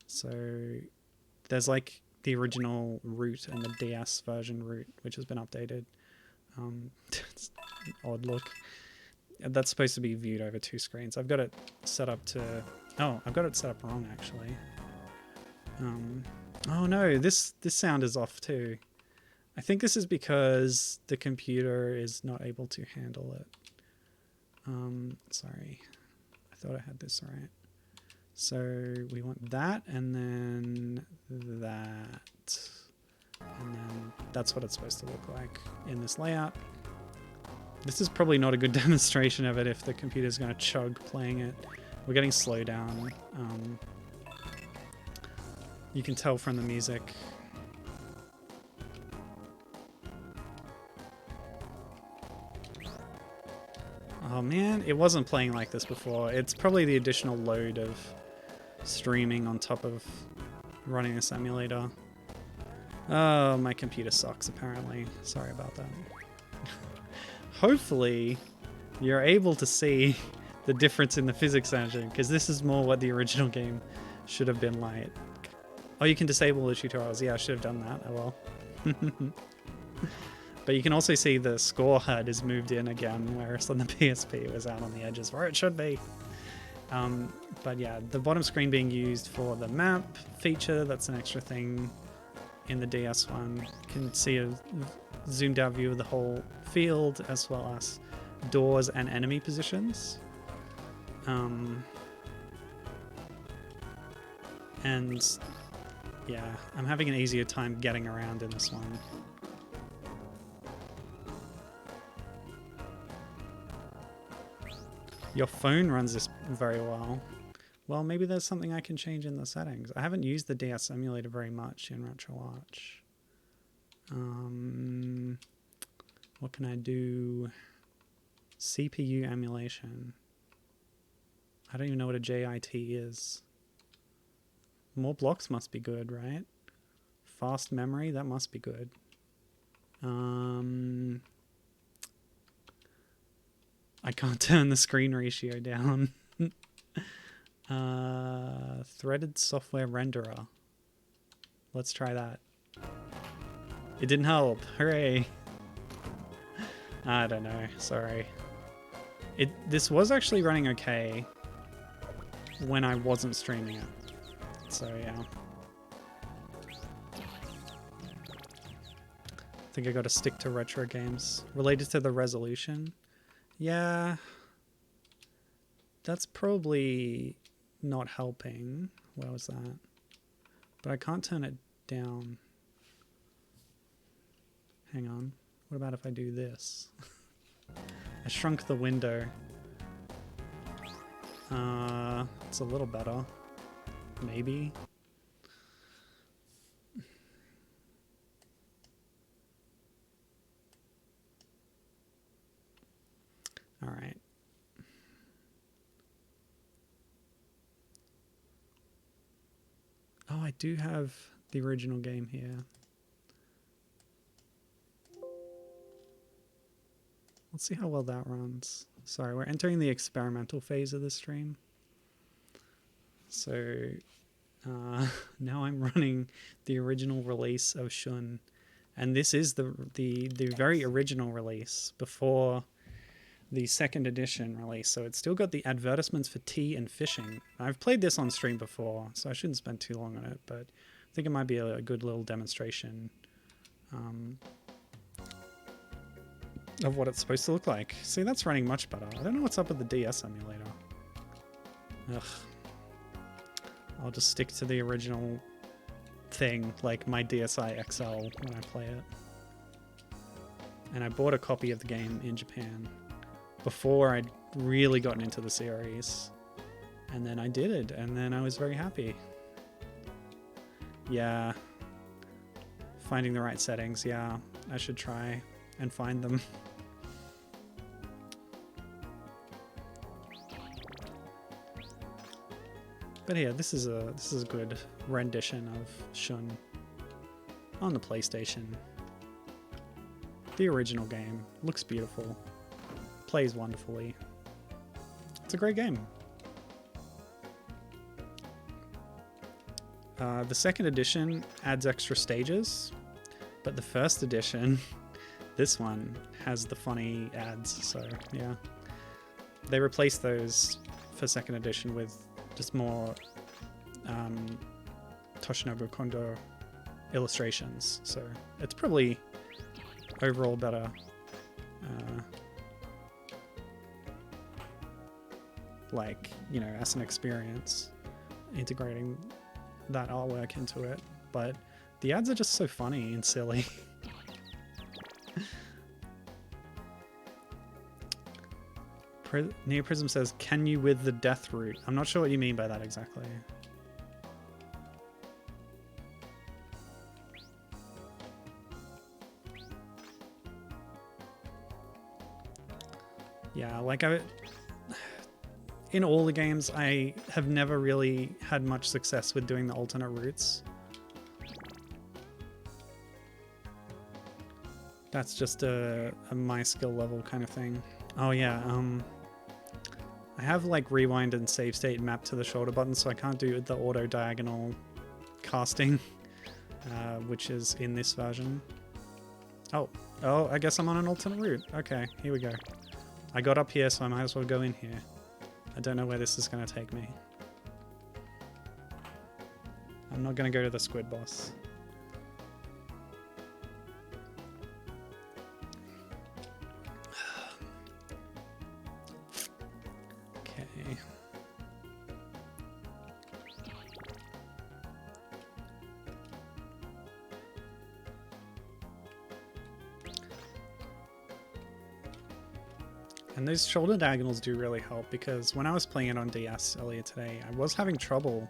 [SPEAKER 1] So there's like the original route and the DS version route, which has been updated. It's an odd look. That's supposed to be viewed over 2 screens. I've got it set up to... Oh, I've got it set up wrong, actually. Oh no, this sound is off too. I think this is because the computer is not able to handle it. Sorry. I thought I had this right. So we want that, and then that. And then that's what it's supposed to look like in this layout. This is probably not a good demonstration of it if the computer's going to chug playing it. We're getting slow down. You can tell from the music. Oh man, it wasn't playing like this before. It's probably the additional load of streaming on top of running this emulator. Oh, my computer sucks apparently. Sorry about that. Hopefully, you're able to see the difference in the physics engine, because this is more what the original game should have been like. Oh, you can disable the tutorials. Yeah, I should have done that. Oh well. But you can also see the score HUD is moved in again, whereas on the PSP it was out on the edges where it should be. But yeah, the bottom screen being used for the map feature, that's an extra thing in the DS one. You can see a zoomed out view of the whole field, as well as doors and enemy positions. And yeah, I'm having an easier time getting around in this one. Your phone runs this very well. Well, maybe there's something I can change in the settings. I haven't used the DS emulator very much in RetroArch. What can I do? CPU emulation. I don't even know what a JIT is. More blocks must be good, right? Fast memory, that must be good. I can't turn the screen ratio down. Threaded software renderer. Let's try that. It didn't help. Hooray. I don't know. Sorry. This was actually running okay when I wasn't streaming it. So yeah. I think I got to stick to retro games. Related to the resolution. Yeah. That's probably not helping. Where was that? But I can't turn it down. Hang on. What about if I do this? I shrunk the window. It's a little better. Maybe. All right. Oh, I do have the original game here. Let's see how well that runs. Sorry, we're entering the experimental phase of the stream. So now I'm running the original release of Shun, and this is the very original release before the second edition release. So it's still got the advertisements for tea and fishing. I've played this on stream before, so I shouldn't spend too long on it, but I think it might be a good little demonstration of what it's supposed to look like. See, that's running much better. I don't know what's up with the DS emulator. Ugh. I'll just stick to the original thing, like my DSi XL when I play it. And I bought a copy of the game in Japan before I'd really gotten into the series. And then I did it, and then I was very happy. Yeah. Finding the right settings, yeah. I should try and find them. But yeah, this is a good rendition of Shun on the PlayStation. The original game looks beautiful, plays wonderfully. It's a great game. The second edition adds extra stages, but the first edition, this one, has the funny ads. So yeah, they replaced those for second edition with just more Toshinobu Kondo illustrations. So it's probably overall better. Like, you know, as an experience, integrating that artwork into it. But the ads are just so funny and silly. Neoprism says, can you with the death root? I'm not sure what you mean by that exactly. Yeah, like in all the games, I have never really had much success with doing the alternate routes. That's just a my skill level kind of thing. Oh yeah, I have like rewind and save state mapped to the shoulder button, so I can't do the auto diagonal casting, which is in this version. Oh, I guess I'm on an alternate route. Okay, here we go. I got up here, so I might as well go in here. I don't know where this is going to take me. I'm not going to go to the squid boss. Okay. And those shoulder diagonals do really help, because when I was playing it on DS earlier today, I was having trouble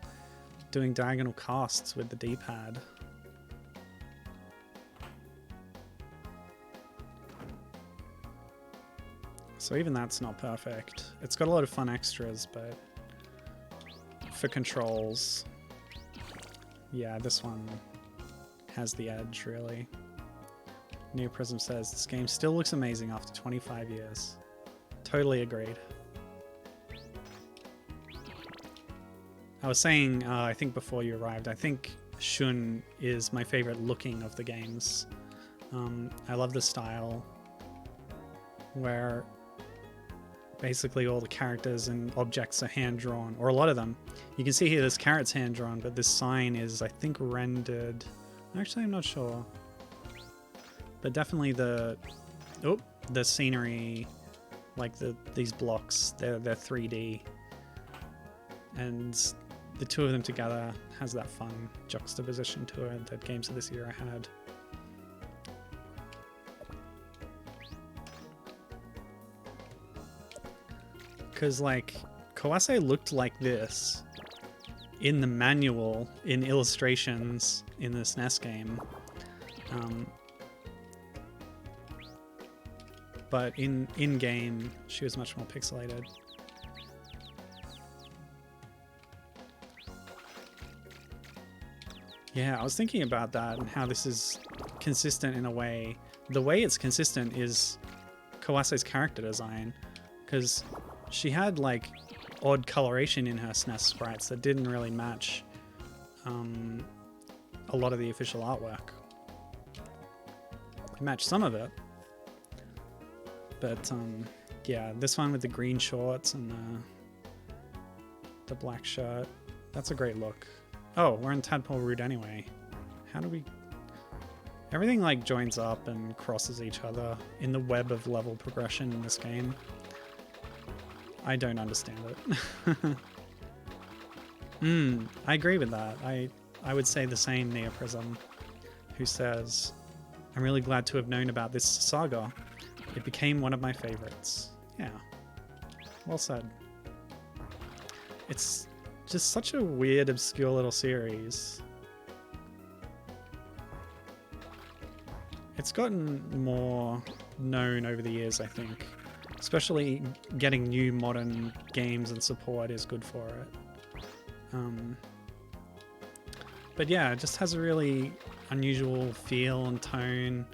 [SPEAKER 1] doing diagonal casts with the D-pad. So even that's not perfect. It's got a lot of fun extras, but for controls, yeah, this one has the edge, really. Neoprism says, this game still looks amazing after 25 years. Totally agreed. I was saying, I think before you arrived, I think Shun is my favorite looking of the games. I love the style where basically all the characters and objects are hand-drawn, or a lot of them. You can see here this carrot's hand-drawn, but this sign is, I think, rendered. Actually, I'm not sure. But definitely the scenery, like these blocks, they're 3D. And the two of them together has that fun juxtaposition to it that games of this era had. Because, like, Kawase looked like this in the manual, in illustrations in the SNES game. But in-game, she was much more pixelated. Yeah, I was thinking about that and how this is consistent in a way. The way it's consistent is Kawase's character design, because she had like odd coloration in her SNES sprites that didn't really match a lot of the official artwork. It matched some of it, but yeah, this one with the green shorts and the black shirt, that's a great look. Oh, we're in Tadpole Route anyway. How do we... Everything like joins up and crosses each other in the web of level progression in this game. I don't understand it. I agree with that. I would say the same, Neoprism, who says, I'm really glad to have known about this saga. It became one of my favorites. Yeah. Well said. It's just such a weird, obscure little series. It's gotten more known over the years, I think. Especially getting new modern games and support is good for it. But yeah, it just has a really unusual feel and tone.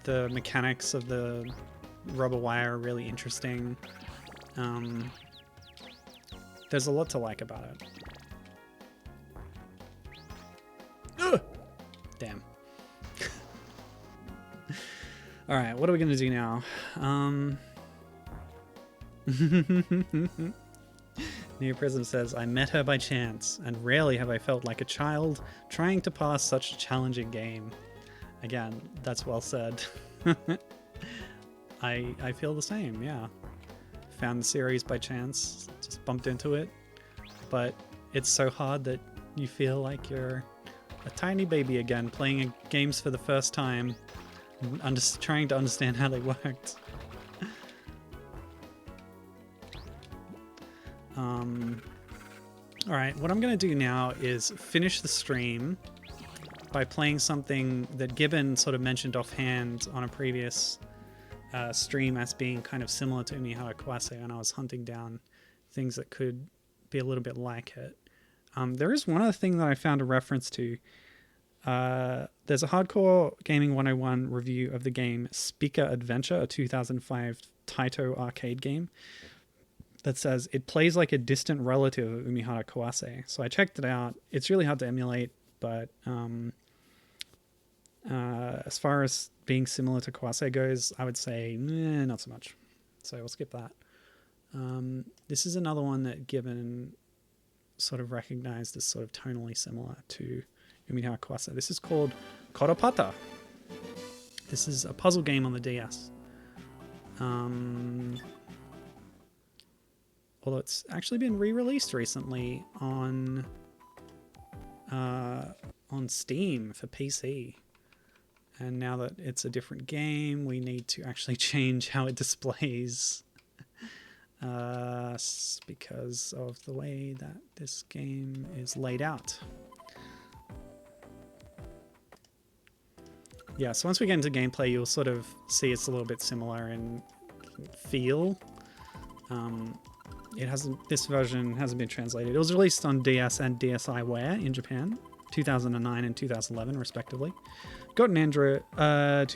[SPEAKER 1] The mechanics of the rubber wire are really interesting. There's a lot to like about it. Ugh! Damn. Alright, what are we going to do now? Neoprism says, I met her by chance, and rarely have I felt like a child trying to pass such a challenging game. Again, that's well said. I feel the same, yeah. Found the series by chance, just bumped into it, but it's so hard that you feel like you're a tiny baby again, playing games for the first time, and trying to understand how they worked. Alright, what I'm going to do now is finish the stream by playing something that Gibbon sort of mentioned offhand on a previous stream as being kind of similar to Umihara Kawase when I was hunting down things that could be a little bit like it. There is one other thing that I found a reference to. There's a Hardcore Gaming 101 review of the game Speaker Adventure, a 2005 Taito arcade game, that says it plays like a distant relative of Umihara Kawase. So I checked it out. It's really hard to emulate, but as far as being similar to Kawase goes, I would say not so much. So we'll skip that. This is another one that Gibbon sort of recognized as sort of tonally similar to Umihara Kawase. This is called Koropata. This is a puzzle game on the DS. Although it's actually been re-released recently on Steam for PC. And now that it's a different game, we need to actually change how it displays. because of the way that this game is laid out. Yeah, so once we get into gameplay, you'll sort of see it's a little bit similar in feel. This version hasn't been translated. It was released on DS and DSiWare in Japan, 2009 and 2011 respectively. Got an Android I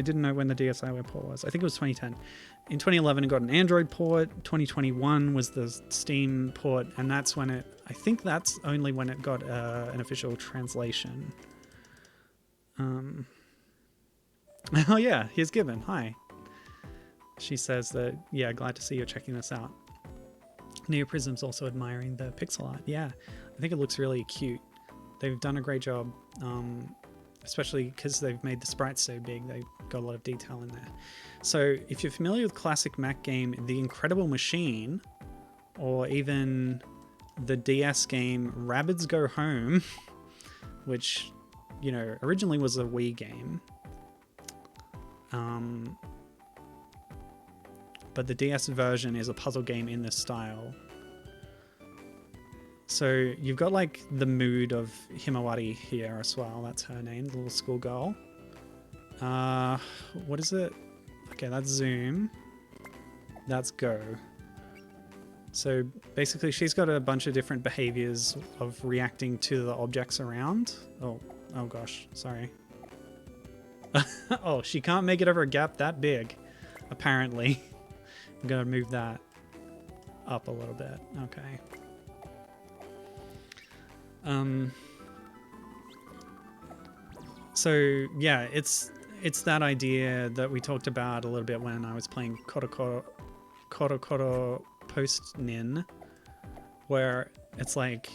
[SPEAKER 1] didn't know when the DSiWare port was. I think it was 2010. In 2011 it got an Android port. 2021 was the Steam port, and that's when I think that's only when it got an official translation. Oh yeah, here's Gibbon. Hi. She says that, yeah, glad to see you're checking this out. Neoprism's also admiring the pixel art. Yeah, I think it looks really cute. They've done a great job, especially because they've made the sprites so big. They've got a lot of detail in there. So if you're familiar with classic Mac game The Incredible Machine, or even the DS game Rabbids Go Home, which, you know, originally was a Wii game, but the DS version is a puzzle game in this style. So you've got like the mood of Himawari here as well. That's her name, the little schoolgirl. What is it? Okay, that's zoom. That's go. So basically she's got a bunch of different behaviors of reacting to the objects around. Oh gosh, sorry. Oh, she can't make it over a gap that big, apparently. I'm gonna move that up a little bit. Okay. So yeah, it's that idea that we talked about a little bit when I was playing Koro Post Nin, where it's like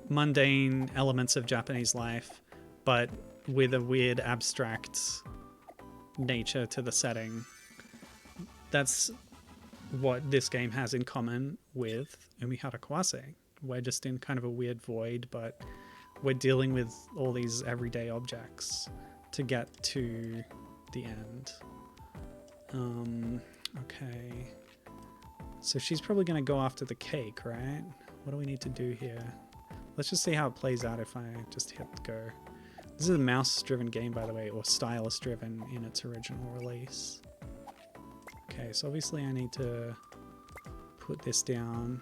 [SPEAKER 1] mundane elements of Japanese life, but with a weird abstract nature to the setting. That's what this game has in common with Umihara Kawase. We're just in kind of a weird void, but we're dealing with all these everyday objects to get to the end. Okay. So she's probably going to go after the cake, right? What do we need to do here? Let's just see how it plays out if I just hit go. This is a mouse-driven game, by the way, or stylus-driven in its original release. Okay, so obviously I need to put this down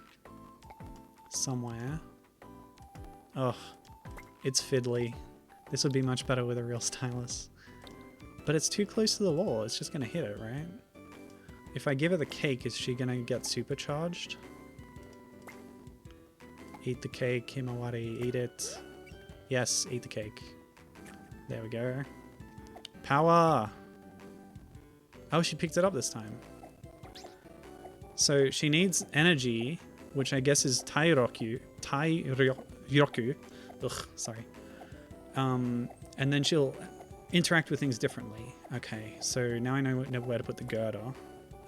[SPEAKER 1] somewhere. Oh, it's fiddly. This would be much better with a real stylus. But it's too close to the wall. It's just going to hit it, right? If I give her the cake, is she going to get supercharged? Eat the cake, Himawari, eat it. Yes, eat the cake. There we go. Power! Oh, she picked it up this time. So she needs energy, which I guess is Tairyoku. Ugh, sorry. And then she'll interact with things differently. Okay, so now I know where to put the girder.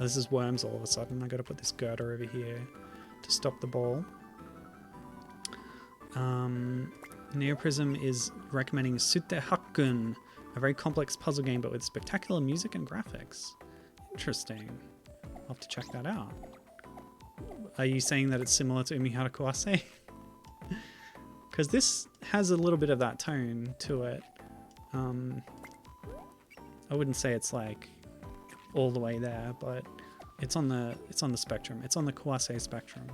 [SPEAKER 1] This is worms all of a sudden. I gotta put this girder over here to stop the ball. Neoprism is recommending Sute Hakkun, a very complex puzzle game but with spectacular music and graphics. Interesting. I'll have to check that out. Are you saying that it's similar to Umihara Kawase? Because this has a little bit of that tone to it. I wouldn't say it's like all the way there, but it's on the spectrum. It's on the Kawase spectrum.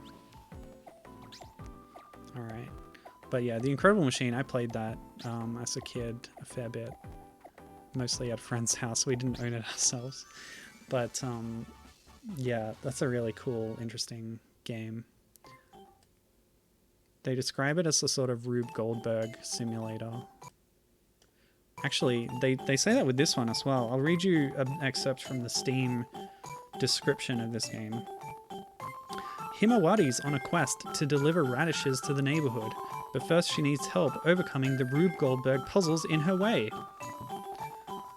[SPEAKER 1] All right. But yeah, The Incredible Machine, I played that as a kid a fair bit. Mostly at a friend's house. We didn't own it ourselves. But yeah, that's a really cool, interesting game. They describe it as a sort of Rube Goldberg simulator. Actually, they say that with this one as well. I'll read you an excerpt from the Steam description of this game. Himawari's on a quest to deliver radishes to the neighborhood, but first she needs help overcoming the Rube Goldberg puzzles in her way.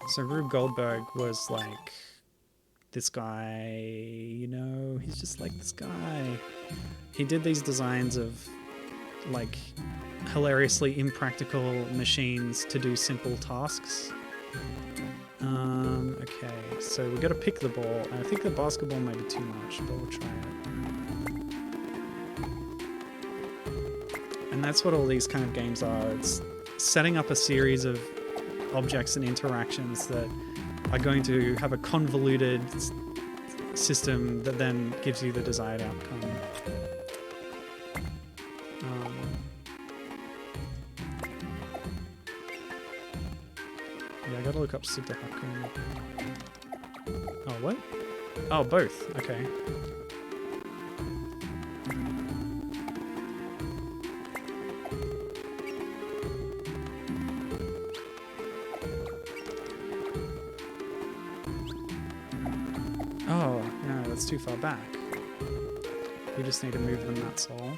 [SPEAKER 1] So Rube Goldberg was like this guy, you know, he's just like this guy. He did these designs of like hilariously impractical machines to do simple tasks. Okay, so we got to pick the ball. I think the basketball may be too much, but we'll try it. And that's what all these kind of games are. It's setting up a series of objects and interactions that are going to have a convoluted system that then gives you the desired outcome. Yeah, I gotta look up Sudahaku. Oh, what? Oh, both. Okay. Oh, no, that's too far back. We just need to move them, that's all.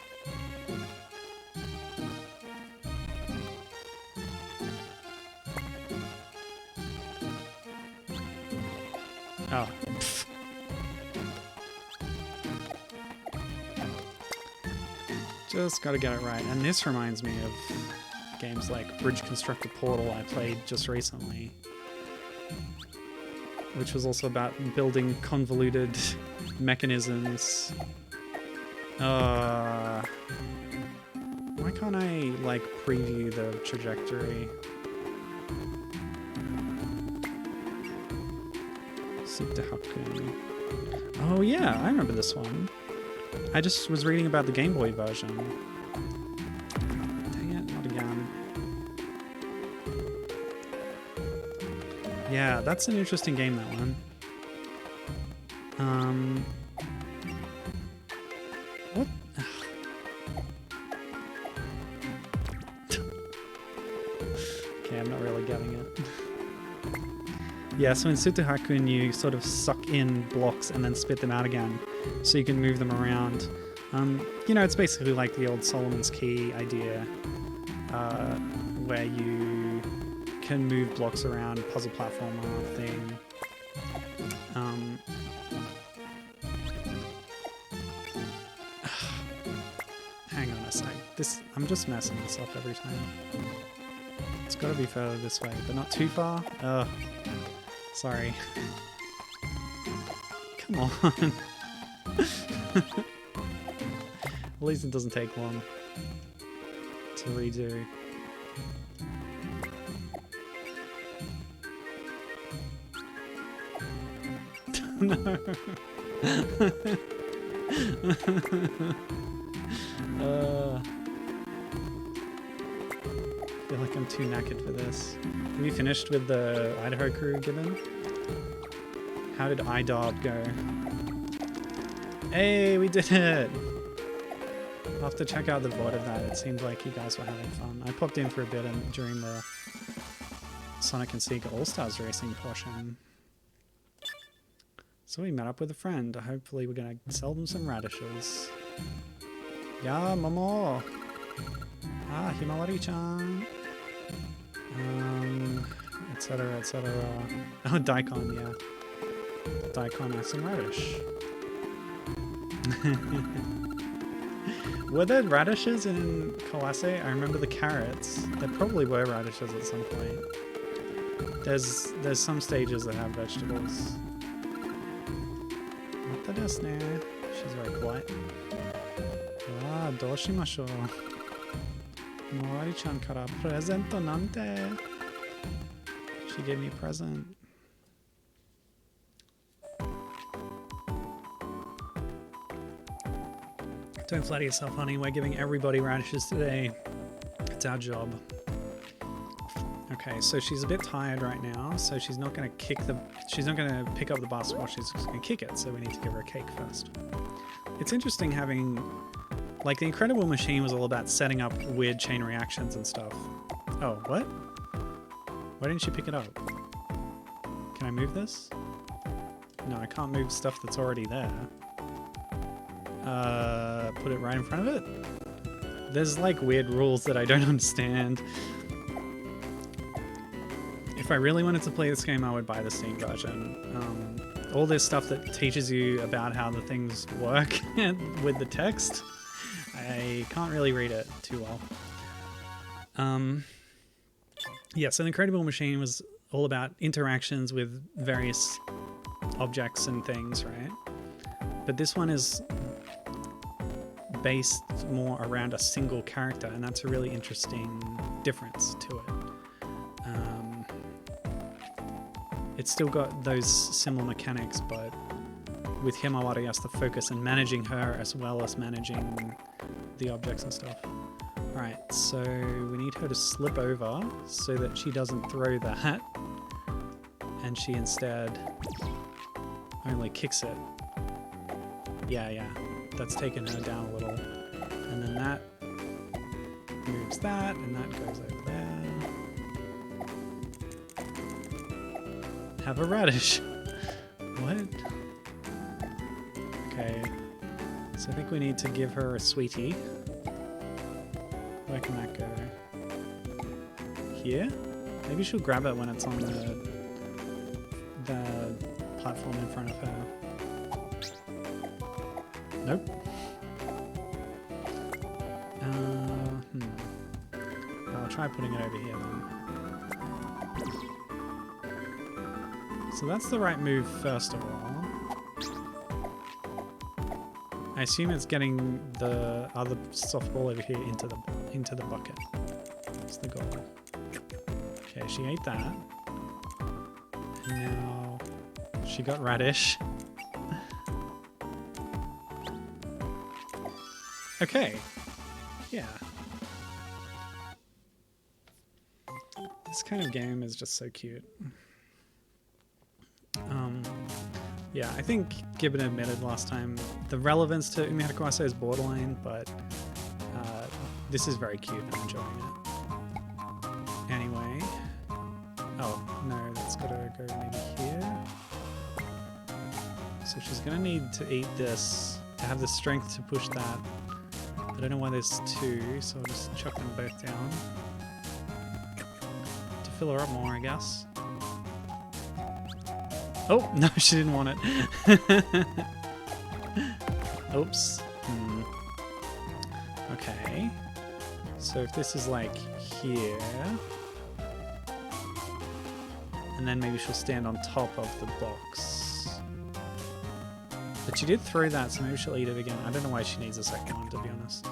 [SPEAKER 1] Oh. Pfft. Just gotta get it right. And this reminds me of games like Bridge Constructor Portal I played just recently, which was also about building convoluted mechanisms. Why can't I, like, preview the trajectory? Oh yeah, I remember this one. I just was reading about the Game Boy version. Dang it, not again. Yeah, that's an interesting game, that one. What? Okay, I'm not really getting it. Yeah, so in Sudahaku you sort of suck in blocks and then spit them out again, so you can move them around. You know, it's basically like the old Solomon's Key idea, where you can move blocks around, puzzle platformer thing. Hang on a sec. I'm just messing this up every time. It's got to be further this way, but not too far. Sorry. Come on. At least it doesn't take long to redo. No. I feel like I'm too knackered for this. Have you finished with the Idaho crew, Gibbon? How did IDOB go? Hey, we did it! I'll have to check out the VOD of that. It seemed like you guys were having fun. I popped in for a bit during the Sonic and Sega All-Stars racing portion. So we met up with a friend. Hopefully we're gonna sell them some radishes. Yeah, Momo! Ah, Himawari-chan! Etc, etc. Oh, Daikon, yeah. Daikon has some radish. Were there radishes in Kawase? I remember the carrots. There probably were radishes at some point. There's some stages that have vegetables. Natta desu ne. She's very polite. Ah, dou shimashou? Mawari-chan kara presento nante. She gave me a present. Don't flatter yourself, honey. We're giving everybody radishes today. It's our job. Okay, so she's a bit tired right now, so she's not going to she's not going to pick up the basketball, she's just going to kick it, so we need to give her a cake first. It's interesting having, like, the Incredible Machine was all about setting up weird chain reactions and stuff. Oh, what? Why didn't she pick it up? Can I move this? No, I can't move stuff that's already there. Put it right in front of it? There's like weird rules that I don't understand. If I really wanted to play this game, I would buy the Steam version. All this stuff that teaches you about how the things work with the text, I can't really read it too well. Yeah, so the Incredible Machine was all about interactions with various objects and things, right? But this one is based more around a single character, and that's a really interesting difference to it. It's still got those similar mechanics, but with Himawari, he has to focus on managing her as well as managing the objects and stuff. Alright, so we need her to slip over so that she doesn't throw the hat, and she instead only kicks it. Yeah, that's taken her down a little. And then that moves that, and that goes over there. Have a radish. What? Okay, so I think we need to give her a sweetie. Where can that go? Here? Maybe she'll grab it when it's on the platform in front of her. Nope. I'll try putting it over here then. So that's the right move first of all. I assume it's getting the other softball over here into the bucket. That's the goal. Okay, she ate that. And now she got radish. Okay. Yeah. This kind of game is just so cute. Yeah, I think Gibbon admitted last time the relevance to Umihara Kawase is borderline, but this is very cute. I'm enjoying it. Anyway. Oh, no, that's gotta go maybe here. So she's gonna need to eat this to have the strength to push that. I don't know why there's two, so I'll just chuck them both down. To fill her up more, I guess. Oh, no, she didn't want it. Oops. Okay. So if this is like here, and then maybe she'll stand on top of the box. But she did throw that, so maybe she'll eat it again. I don't know why she needs a second one, to be honest.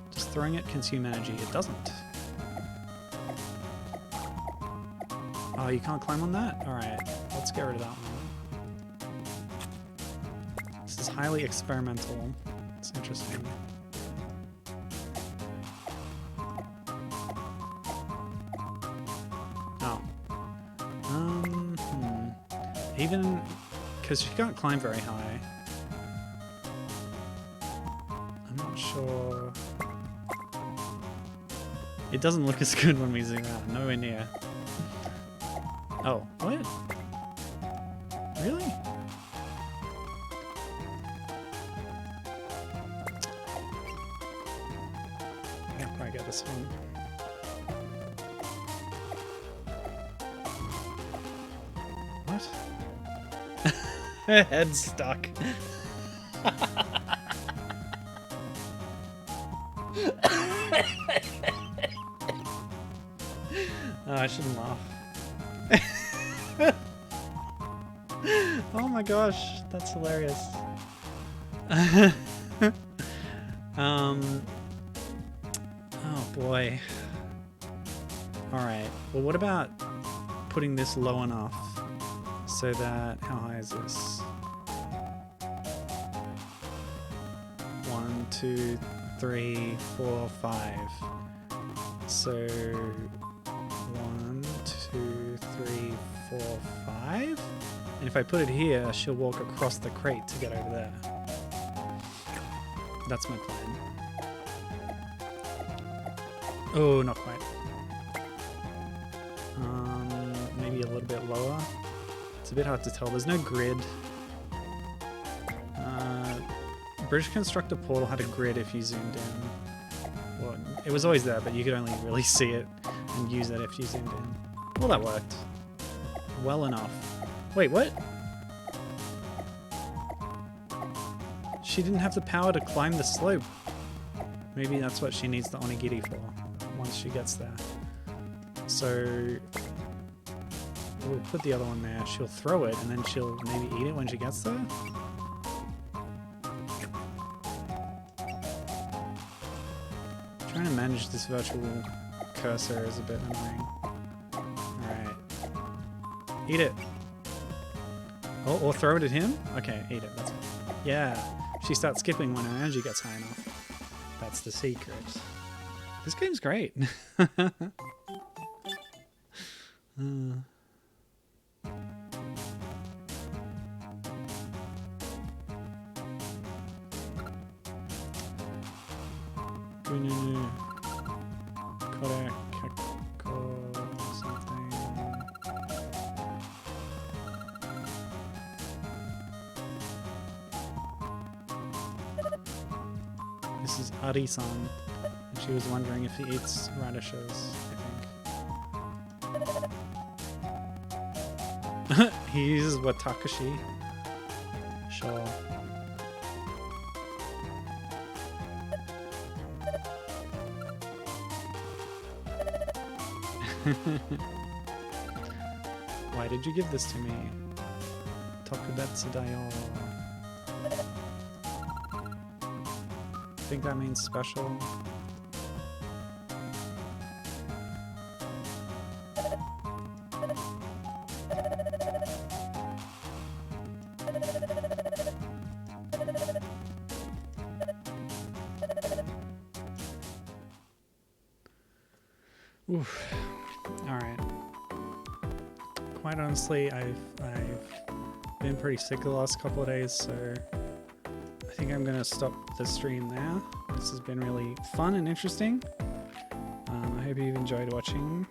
[SPEAKER 1] Just throwing it consume energy. It doesn't. Oh, you can't climb on that? Alright, let's get rid of that one. This is highly experimental. It's interesting. Oh. Even... because she can't climb very high. I'm not sure... It doesn't look as good when we zoom out. Nowhere near. Oh, what? Really? I can't quite get this one. What? Her head's stuck. Oh, I shouldn't laugh. Oh my gosh, that's hilarious. Oh boy. Alright, well what about putting this low enough so that, how high is this? 1, 2, 3, 4, 5. So 1, 2, 3, 4, 5. And if I put it here, she'll walk across the crate to get over there. That's my plan. Oh, not quite. Maybe a little bit lower. It's a bit hard to tell. There's no grid. British Constructor Portal had a grid if you zoomed in. Well, it was always there, but you could only really see it and use it if you zoomed in. Well, that worked. Well enough. Wait, what? She didn't have the power to climb the slope. Maybe that's what she needs the onigiri for, once she gets there. So we'll put the other one there. She'll throw it, and then she'll maybe eat it when she gets there. Trying to manage this virtual cursor is a bit annoying. Alright. Eat it. Oh, or throw it at him? Okay, eat it. That's fine. Yeah. She starts skipping when her energy gets high enough. That's the secret. This game's great. This is Ari-san, and she was wondering if he eats radishes, I think. He uses Watakashi. Sure. Why did you give this to me? Tokubetsu dayo. I think that means special. Oof. All right. Quite honestly, I've been pretty sick the last couple of days, so I think I'm gonna stop the stream now. This has been really fun and interesting. I hope you've enjoyed watching.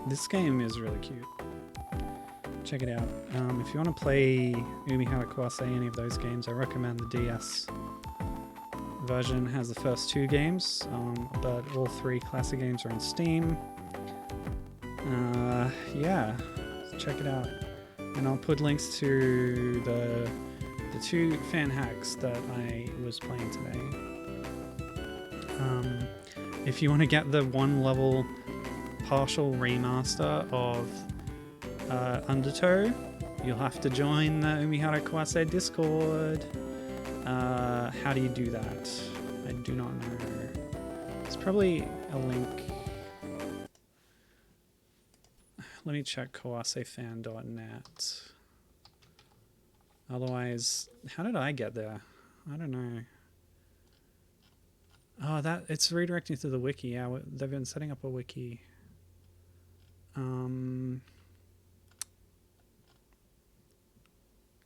[SPEAKER 1] This game is really cute. Check it out. If you want to play Umihara Kawase, any of those games, I recommend the DS version. Has the first 2 games, but all 3 classic games are on Steam. Yeah, check it out. And I'll put links to the 2 fan hacks that I was playing today. If you want to get the 1 level partial remaster of Undertow, you'll have to join the Umihara Kawase Discord. How do you do that? I do not know. There's probably a link. Let me check kawasefan.net. Otherwise, how did I get there? I don't know. Oh, it's redirecting to the wiki. Yeah, they've been setting up a wiki.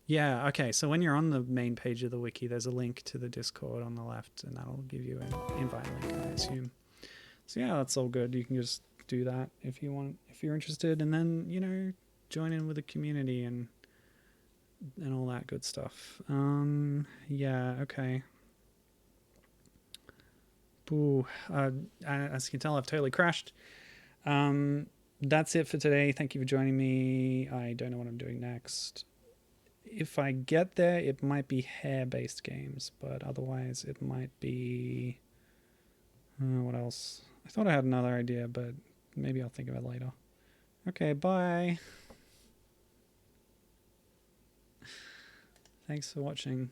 [SPEAKER 1] Yeah, okay, so when you're on the main page of the wiki, there's a link to the Discord on the left, and that'll give you an invite link, I assume. So yeah, that's all good. You can just do that if you want, if you're interested, and then, you know, join in with the community and all that good stuff. Yeah, okay. Boo. As you can tell, I've totally crashed. That's it for today. Thank you for joining me. I don't know what I'm doing next. If I get there, it might be hair-based games, but otherwise it might be... what else? I thought I had another idea, but maybe I'll think of it later. Okay, bye! Thanks for watching.